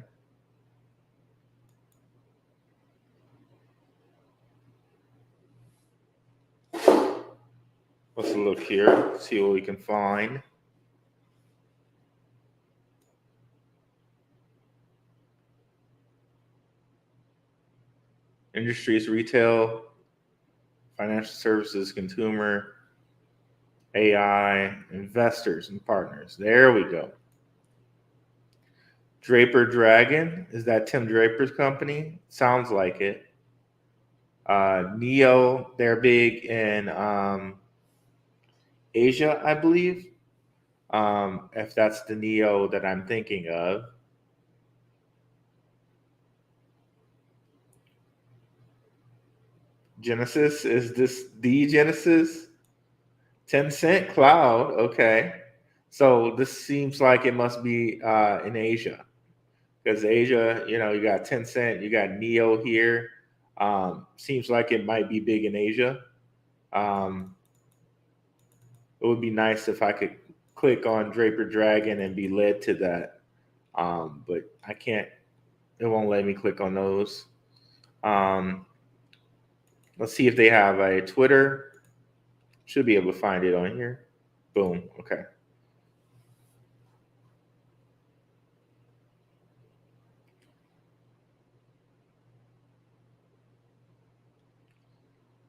Let's look here, see what we can find. Industries, retail, financial services, consumer, AI, investors, and partners. There we go. Draper Dragon, is that Tim Draper's company? Sounds like it. Neo, they're big in Asia, I believe. If that's the Neo that I'm thinking of. Genesis, is this the Genesis? Tencent Cloud, okay. So this seems like it must be in Asia. Because Asia, you got Tencent, you got Neo here. Seems like it might be big in Asia. It would be nice if I could click on Draper Dragon and be led to that. But I can't, it won't let me click on those. Let's see if they have a Twitter. Should be able to find it on here. Boom, okay.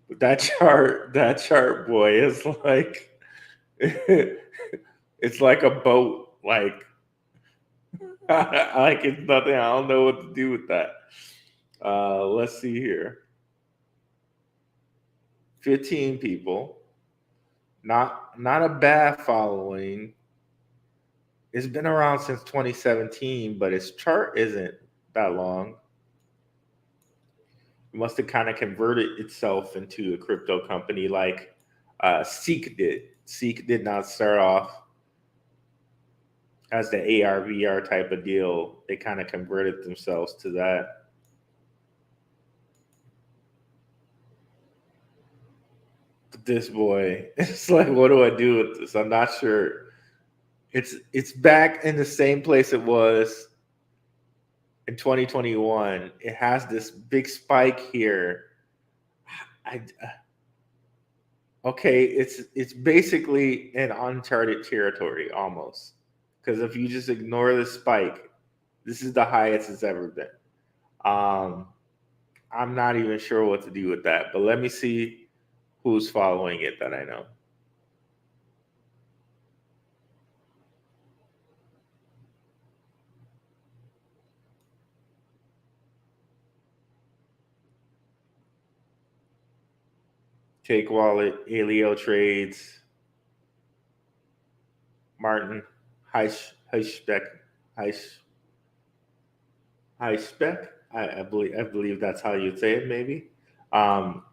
But that chart, boy, is like, it's like a boat. Like, like it's nothing. I don't know what to do with that. Let's see here. 15 people. Not a bad following. It's been around since 2017, but its chart isn't that long. It must have kind of converted itself into a crypto company like Seek did. Seek did not start off as the AR VR type of deal. They kind of converted themselves to that. But this boy, it's like, what do I do with this? I'm not sure. It's back in the same place it was in 2021. It has this big spike here. Okay, it's basically an uncharted territory almost. Because if you just ignore the spike, this is the highest it's ever been. I'm not even sure what to do with that, but let me see who's following it that I know. Take Wallet, Alio Trades, Martin Heispec, Heispec. I believe that's how you'd say it, maybe.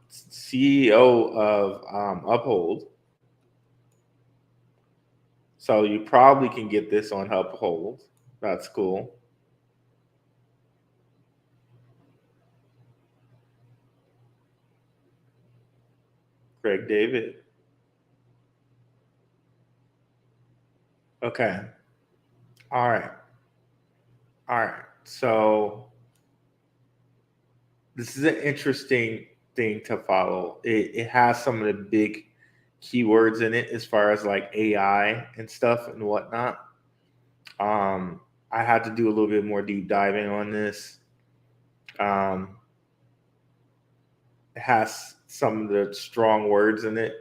CEO of Uphold. So you probably can get this on Uphold. That's cool. Craig David. Okay. All right. All right. So this is an interesting thing to follow. It has some of the big keywords in it as far as like AI and stuff and whatnot. I had to do a little bit more deep diving on this. Um, it has some of the strong words in it,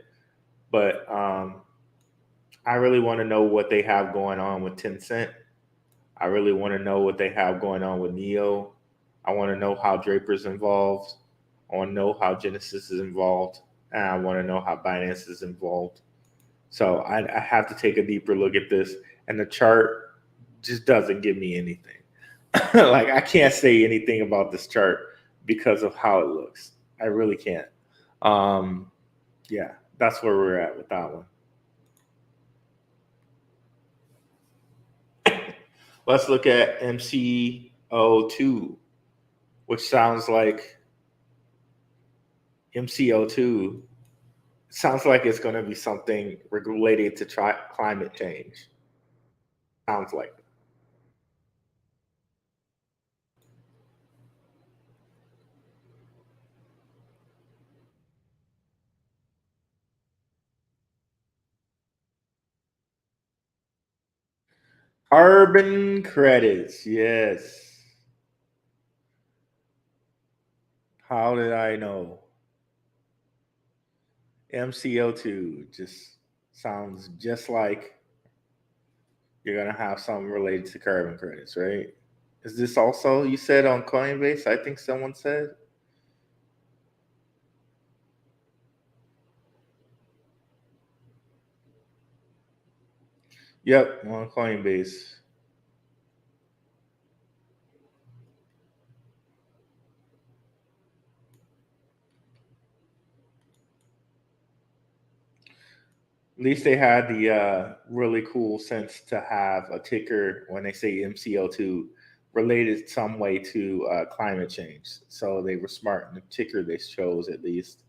but I really want to know what they have going on with Tencent. I really want to know what they have going on with Neo. I want to know how Draper's involved. I want to know how Genesis is involved. And I want to know how Binance is involved. So I have to take a deeper look at this. And the chart just doesn't give me anything. Like, I can't say anything about this chart because of how it looks. I really can't. Um, yeah, that's where we're at with that one. Let's look at MCO2, which sounds like MCO2 sounds like it's going to be something related to climate change. Sounds like carbon credits. Yes. How did I know? MCO2 just sounds just like you're going to have something related to carbon credits, right? Is this also, you said, on Coinbase? I think someone said. Yep, on Coinbase. At least they had the really cool sense to have a ticker when they say MCO2 related some way to climate change. So they were smart in the ticker they chose, at least.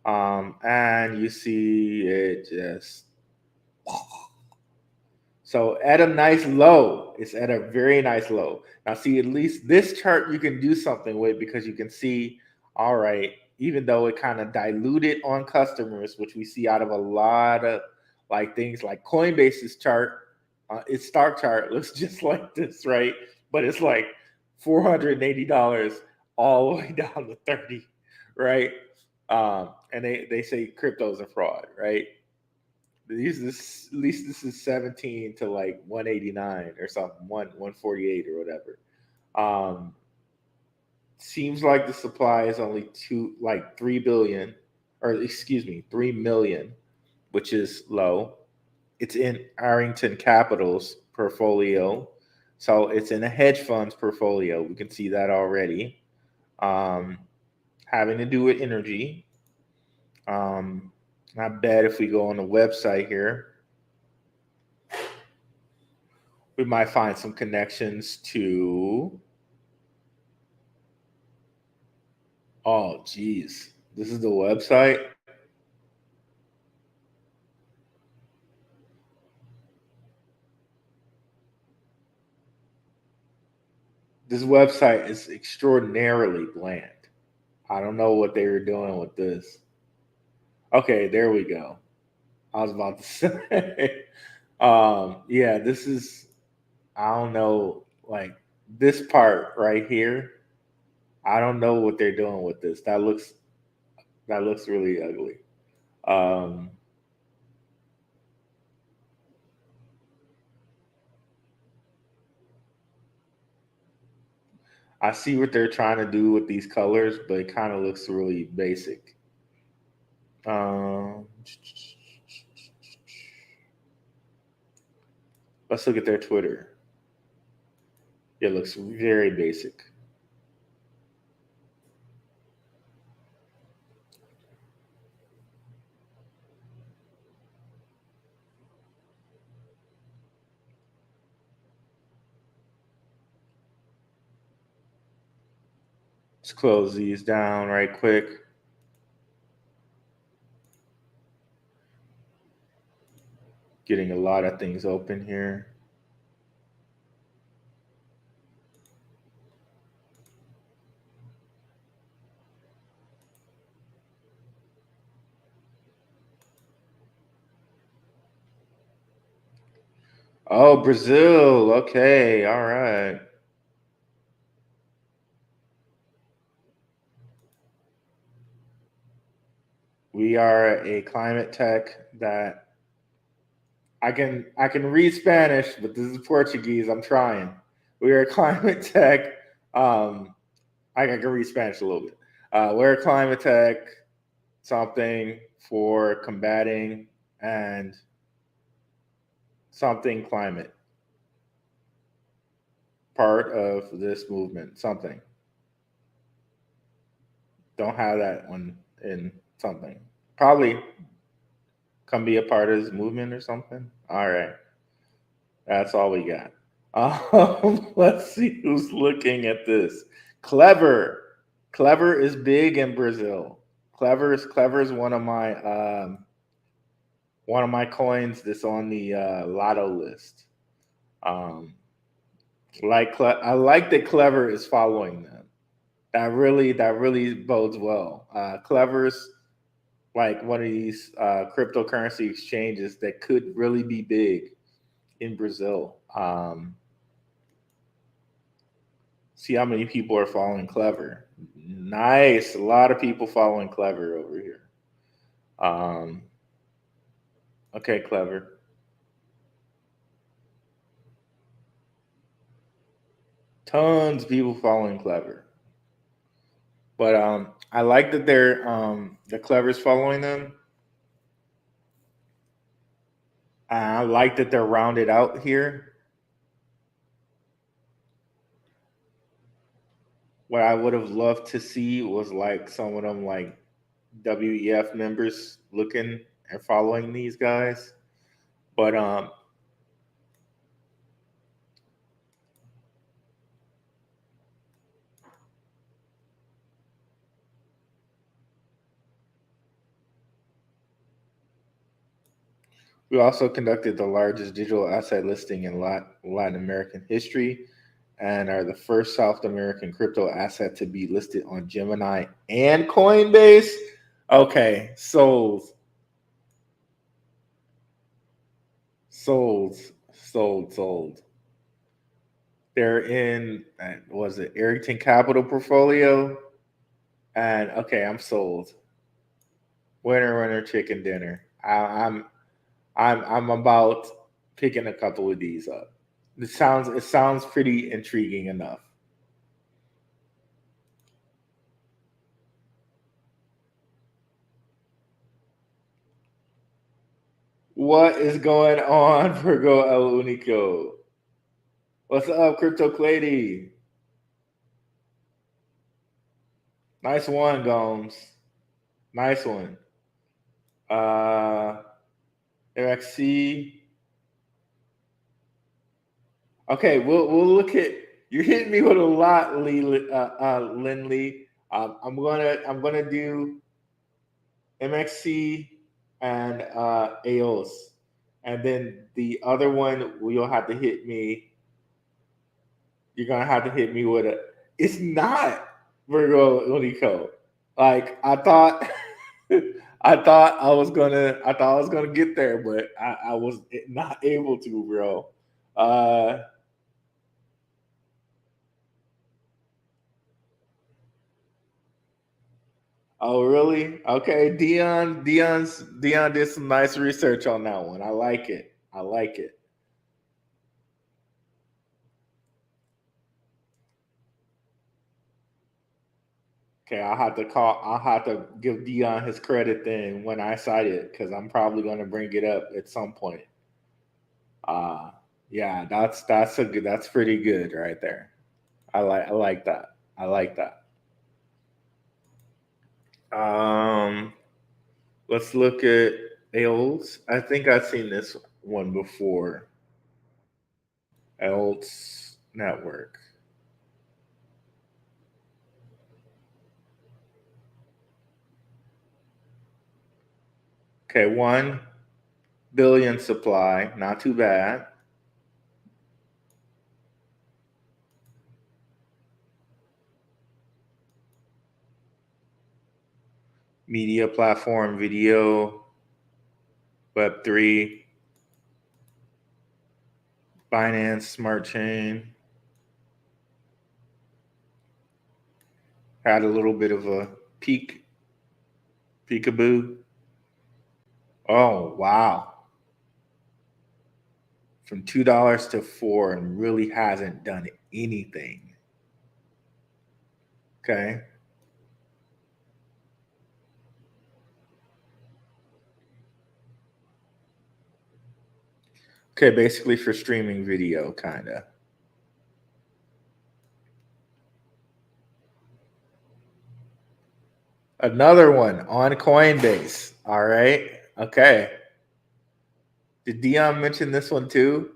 And you see it just so at a nice low. It's at a very nice low. Now, see, at least this chart you can do something with because you can see, all right, even though it kind of diluted on customers, which we see out of a lot of like things like Coinbase's chart, its stock chart looks just like this, right? But it's like $480 all the way down to 30, right? And they say crypto's a fraud, right? At least this is 17 to like 189 or something, 148 or whatever. Um, Seems like the supply is only 3 billion, or excuse me, 3 million, which is low. It's in Arrington Capital's portfolio. So it's in a hedge fund's portfolio. We can see that already. Um, Having to do with energy. Um, I bet if we go on the website here, we might find some connections to. Oh, geez. This is the website. This website is extraordinarily bland. I don't know what they were doing with this. Okay, there we go. I was about to say. Yeah, this is, I don't know, like this part right here. I don't know what they're doing with this. That looks really ugly. Um, I see what they're trying to do with these colors, but it kind of looks really basic. Um, let's look at their Twitter. It looks very basic. Let's close these down right quick. Getting a lot of things open here. Oh, Brazil. Okay, all right. We are a climate tech that I can read Spanish, but this is Portuguese. I'm trying. We are a climate tech. Um, I can read Spanish a little bit. We're a climate tech, something for combating and something climate. Part of this movement, something. Don't have that one in something. Probably come be a part of this movement or something. All right. That's all we got. Let's see who's looking at this. Clever. Clever is big in Brazil. Clever is one of my coins that's on the lotto list. Um, I like that Clever is following them. That really bodes well. Clever's like one of these cryptocurrency exchanges that could really be big in Brazil. See how many people are following Clever. Nice. A lot of people following Clever over here. Um, okay, Clever. Tons of people following Clever. But I like that the Clever's following them. I like that they're rounded out here. What I would have loved to see was like some of them like WEF members looking and following these guys. But we also conducted the largest digital asset listing in Latin American history and are the first South American crypto asset to be listed on Gemini and Coinbase. Okay, sold, sold. They're in, was it Arrington Capital portfolio? And okay, I'm sold. Winner, chicken dinner. I'm about picking a couple of these up. It sounds pretty intriguing enough. What is going on, Virgo El Unico? What's up, Crypto Clady? Nice one, Gomes. Nice one. MXC. Okay, we'll look at. You're hitting me with a lot, Lindley. I'm gonna do MXC and AOS, and then the other one you'll have to hit me. You're gonna have to hit me with a. It's not Virgo Unico. Like I thought, I thought I was gonna get there, but I was not able to, bro. Uh, oh really? Okay, Dion did some nice research on that one. I like it. I like it. Okay, I'll have to give Dion his credit then when I cite it because I'm probably going to bring it up at some point. Uh yeah, that's pretty good right there. I like that. I like that. Um, let's look at Elves. I think I've seen this one before. Elves Network. Okay, 1 billion supply, not too bad. Media platform, video, Web3. Binance Smart Chain had a little bit of a peekaboo. Oh, wow. From $2 to $4 and really hasn't done anything. Okay. Okay, basically for streaming video, kind of. Another one on Coinbase. All right. Okay. Did Dion mention this one too?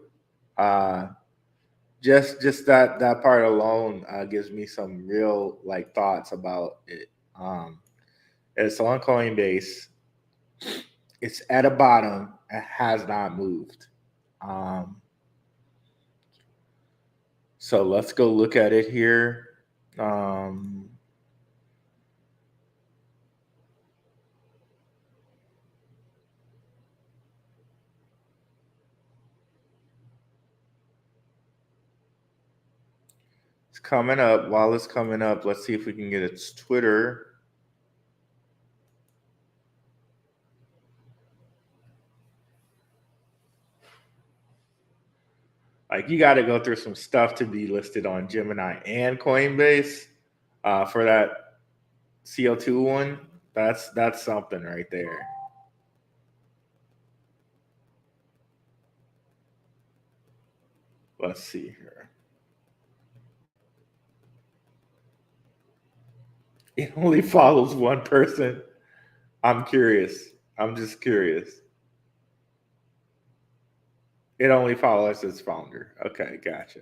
Just that part alone gives me some real like thoughts about it. It's on Coinbase. It's at a bottom. It has not moved. So let's go look at it here. It's coming up. While it's coming up, let's see if we can get its Twitter. Like you got to go through some stuff to be listed on Gemini and Coinbase for that CO2 one. That's something right there. Let's see here. It only follows one person. I'm curious. I'm just curious. It only follows its founder. Okay, gotcha.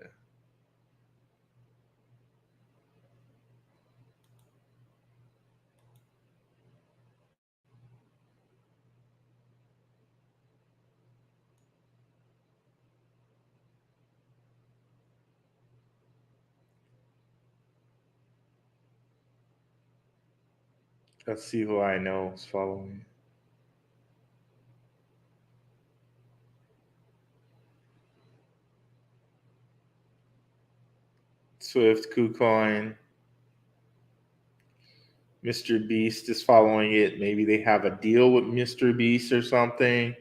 Let's see who I know is following. Swift, KuCoin, Mr. Beast is following it. Maybe they have a deal with Mr. Beast or something.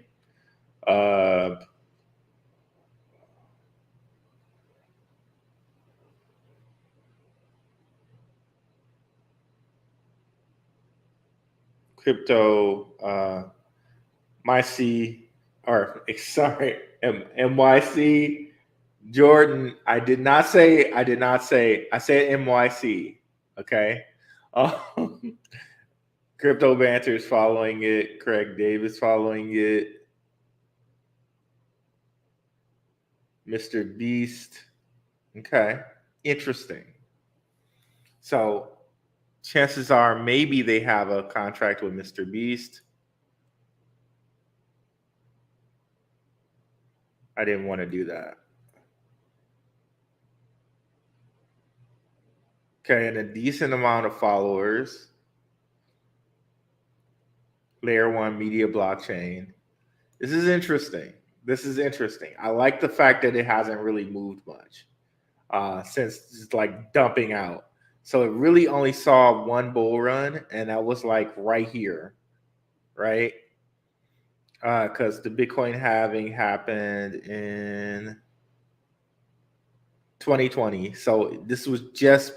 Crypto, MYC. Jordan, I said MYC. Okay. Crypto Banter is following it. Craig Davis following it. Mr. Beast. Okay. Interesting. So chances are maybe they have a contract with Mr. Beast. I didn't want to do that. Okay, and a decent amount of followers. Layer 1 media blockchain. This is interesting. I like the fact that it hasn't really moved much since just like dumping out. So it really only saw one bull run, and that was like right here, right? Because the Bitcoin halving happened in 2020. So this was just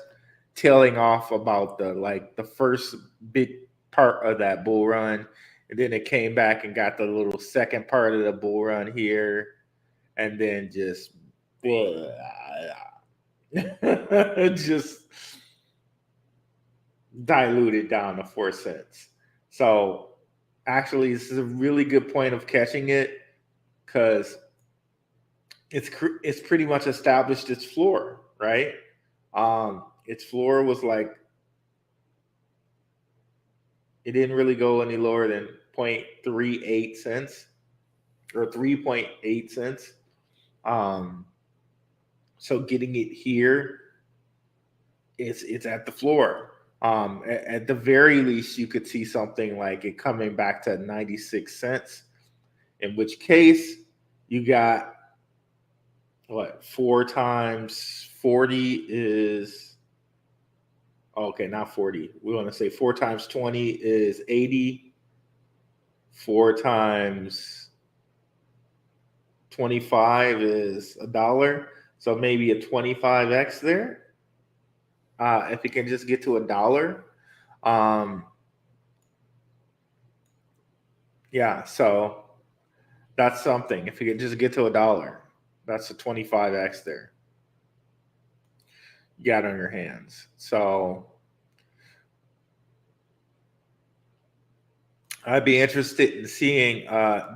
tailing off about the first big part of that bull run. And then it came back and got the little second part of the bull run here. And then just just diluted down to 4 cents. So actually, this is a really good point of catching it because it's pretty much established its floor, right? Its floor was like it didn't really go any lower than 0.38 cents or 3.8 cents. So getting it here, it's at the floor. At the very least, you could see something like it coming back to 96 cents, in which case you got what 4 times 40 is okay, not 40. We want to say 4 times 20 is 80. 4 times 25 is a dollar. So maybe a 25x there. If it can just get to a dollar. Um, yeah, so that's something. If you can just get to a dollar, that's a 25x there. You got on your hands. So I'd be interested in seeing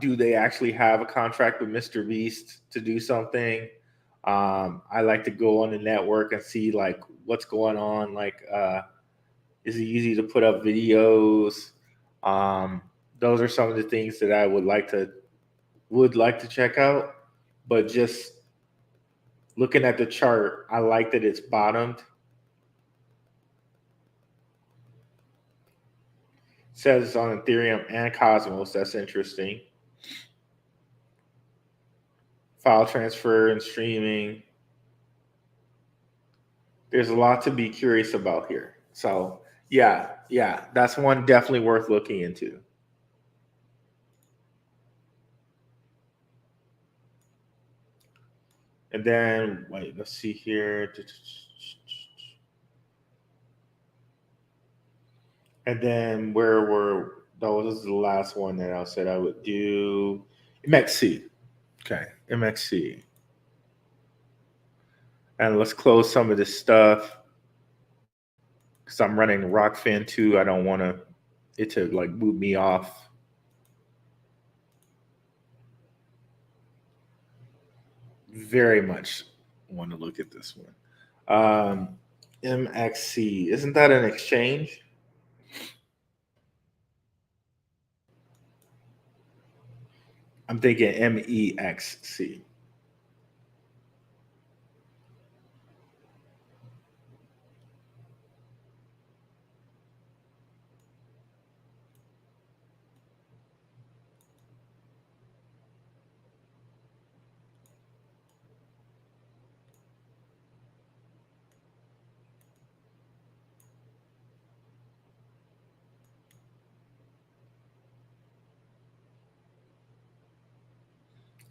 do they actually have a contract with Mr. Beast to do something? I like to go on the network and see like what's going on. Like, is it easy to put up videos? Um, those are some of the things that I would like to check out. But just looking at the chart, I like that it's bottomed. It says it's on Ethereum and Cosmos. That's interesting. File transfer and streaming. There's a lot to be curious about here. So yeah, that's one definitely worth looking into. And then wait, let's see here. And then where were those? Is the last one that I said I would do. MXC. Okay, MXC. And let's close some of this stuff because I'm running Rockfin too. I don't want it to like boot me off. Very much want to look at this one. MXC. Isn't that an exchange? I'm thinking MEXC.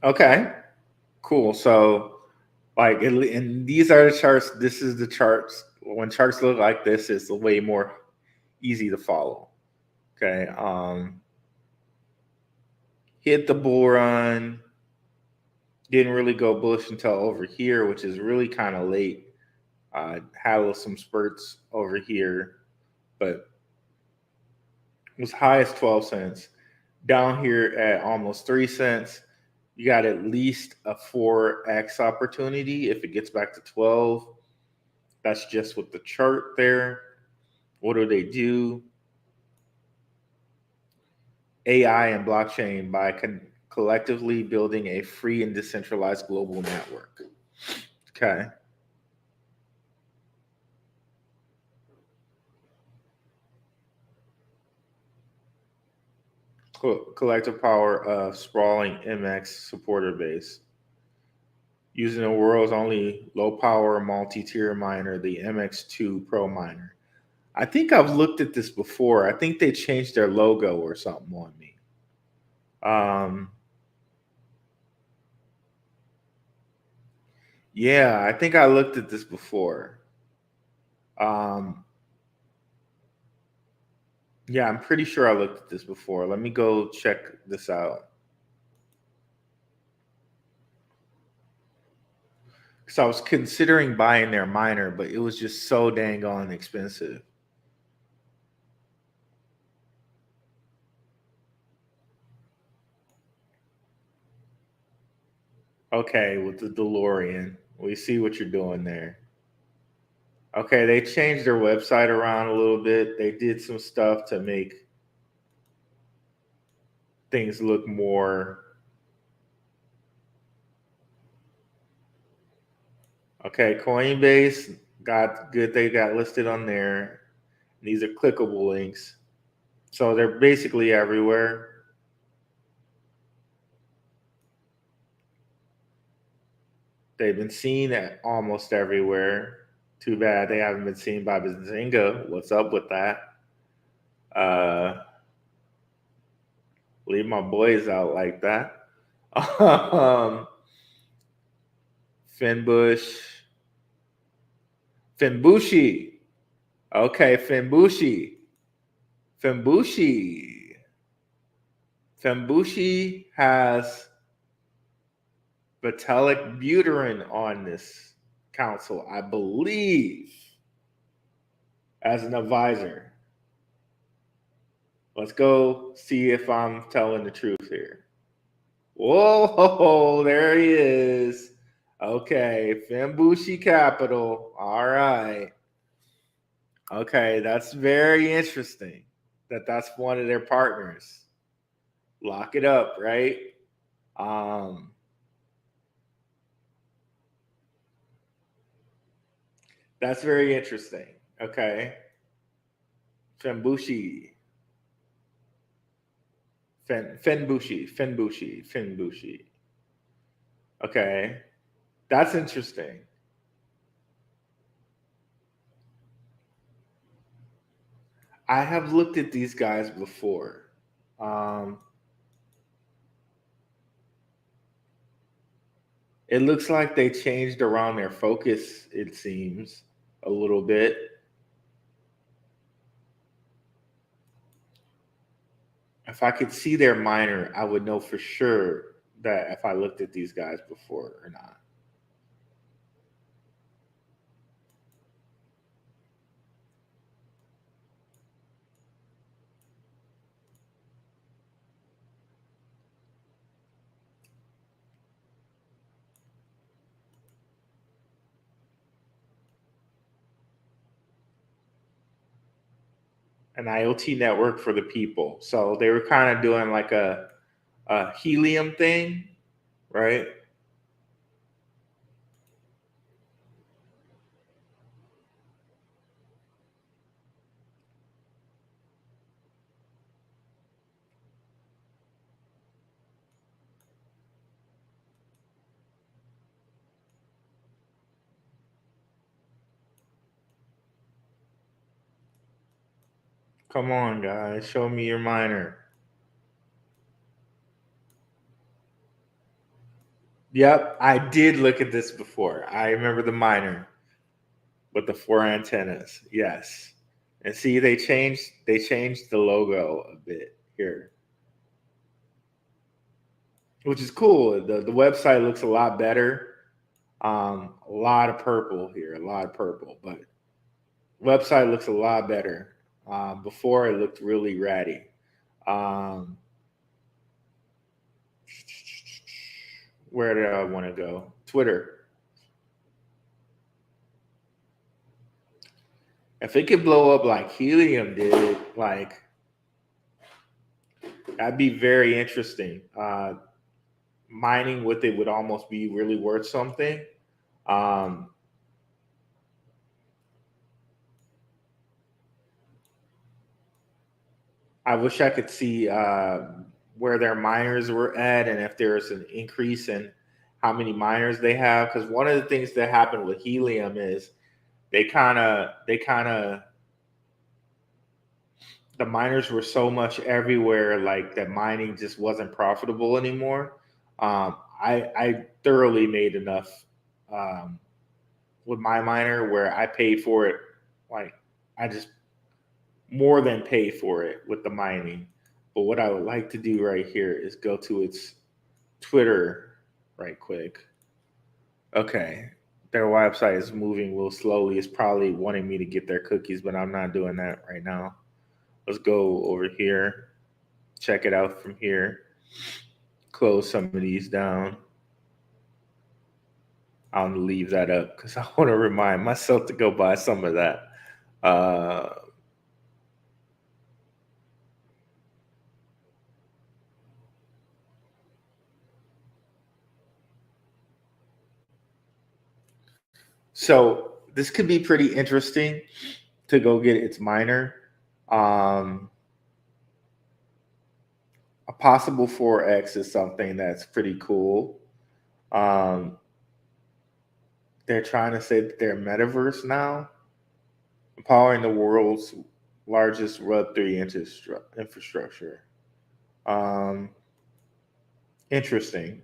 Okay, cool. So, like, and these are the charts. This is the charts. When charts look like this, it's way more easy to follow. Okay. Hit the bull run. Didn't really go bullish until over here, which is really kind of late. Had some spurts over here, but it was high as 12 cents. Down here at almost 3 cents. You got at least a 4x opportunity if it gets back to 12. That's just with the chart there. What do they do? AI and blockchain by collectively building a free and decentralized global network. Okay. Collective power of sprawling MX supporter base. Using the world's only low power multi-tier miner, the MX2 Pro miner. I think I've looked at this before. I think they changed their logo or something on me. Yeah, I think I looked at this before. Yeah, I'm pretty sure I looked at this before. Let me go check this out. Because I was considering buying their miner, but it was just so dang on expensive. Okay, with the DeLorean, we see what you're doing there. Okay, they changed their website around a little bit. They did some stuff to make things look more. Okay, Coinbase got good. They got listed on there. These are clickable links. So they're basically everywhere. They've been seen at almost everywhere. Too bad they haven't been seen by Bazinga. What's up with that? Leave my boys out like that. um, Finbushi. Okay, Finbushi. Fembushi. Fembushi has Vitalik Buterin on this council, I believe, as an advisor. Let's go see if I'm telling the truth here. Whoa, there he is. Okay, Fembushi Capital. All right. Okay, that's very interesting that's one of their partners. Lock it up, right? That's very interesting. Okay. Fembushi. Fenbushi. Okay. That's interesting. I have looked at these guys before. It looks like they changed around their focus, it seems, a little bit. If I could see their miner, I would know for sure that if I looked at these guys before or not. An IoT network for the people. So they were kind of doing like a helium thing, right? Come on, guys, show me your miner. Yep, I did look at this before. I remember the miner with the 4 antennas. Yes. And see, they changed the logo a bit here, which is cool. The website looks a lot better. A lot of purple here, a lot of purple, but website looks a lot better. Before it looked really ratty. Where did I want to go? Twitter. If it could blow up like helium did, like that'd be very interesting. Mining with it would almost be really worth something. I wish I could see where their miners were at and if there's an increase in how many miners they have. Because one of the things that happened with helium is they kind of the miners were so much everywhere, like that mining just wasn't profitable anymore. I thoroughly made enough with my miner where I paid for it. Like I just more than paid for it with the mining. But what I would like to do right here is go to its Twitter right quick. Okay. Their website is moving a little slowly. It's probably wanting me to get their cookies, but I'm not doing that right now. Let's go over here. Check it out from here. Close some of these down. I'm going to leave that up because I want to remind myself to go buy some of that. So this could be pretty interesting to go get its miner. A possible 4X is something that's pretty cool. they're trying to say that they're metaverse now, empowering the world's largest Web3 infrastructure. Um, Interesting.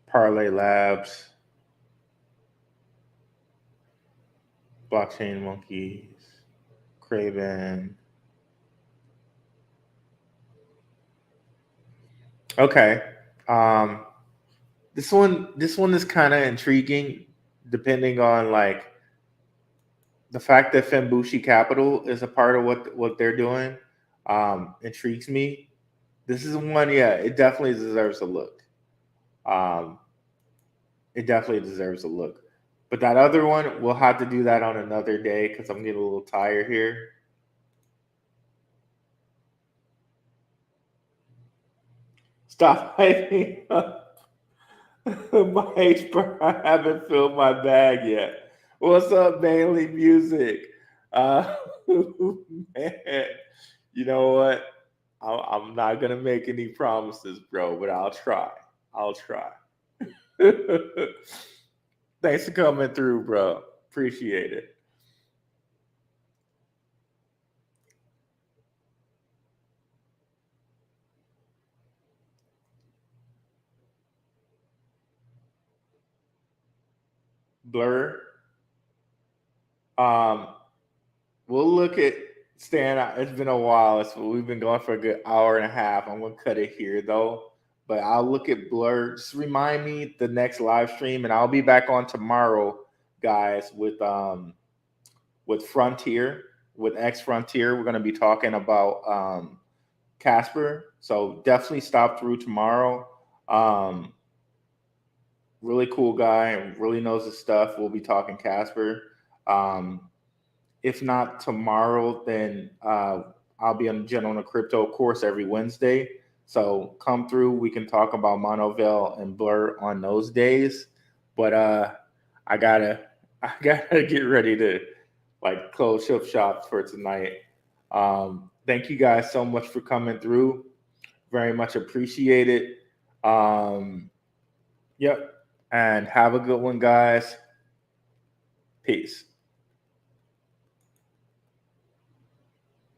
Parlay Labs, Blockchain Monkeys, Craven. Okay. Um, this one is kind of intriguing, depending on like the fact that Fembushi Capital is a part of what they're doing. Intrigues me. This is one, yeah, it definitely deserves a look. Um, it definitely deserves a look. But that other one, we'll have to do that on another day because I'm getting a little tired here. Stop hyping up my H bar. I haven't filled my bag yet. What's up, Bailey Music? Uh, man, you know what? I'm not gonna make any promises, bro, but I'll try. I'll try. Thanks for coming through, bro. Appreciate it. Blur. Um, we'll look at Stan. It's been a while. We've been going for a good hour and a half. I'm gonna cut it here though. But I'll look at Blur. Just remind me the next live stream, and I'll be back on tomorrow, guys, with Frontier, with X Frontier. We're gonna be talking about Casper. So definitely stop through tomorrow. Um, really cool guy and really knows his stuff. We'll be talking Casper. Um, if not tomorrow, then I'll be on General on Crypto course every Wednesday. So come through. We can talk about Monovel and Blur on those days. But I gotta I gotta get ready to like close up shop for tonight. Thank you guys so much for coming through. Very much appreciated. Yep. And have a good one, guys. Peace.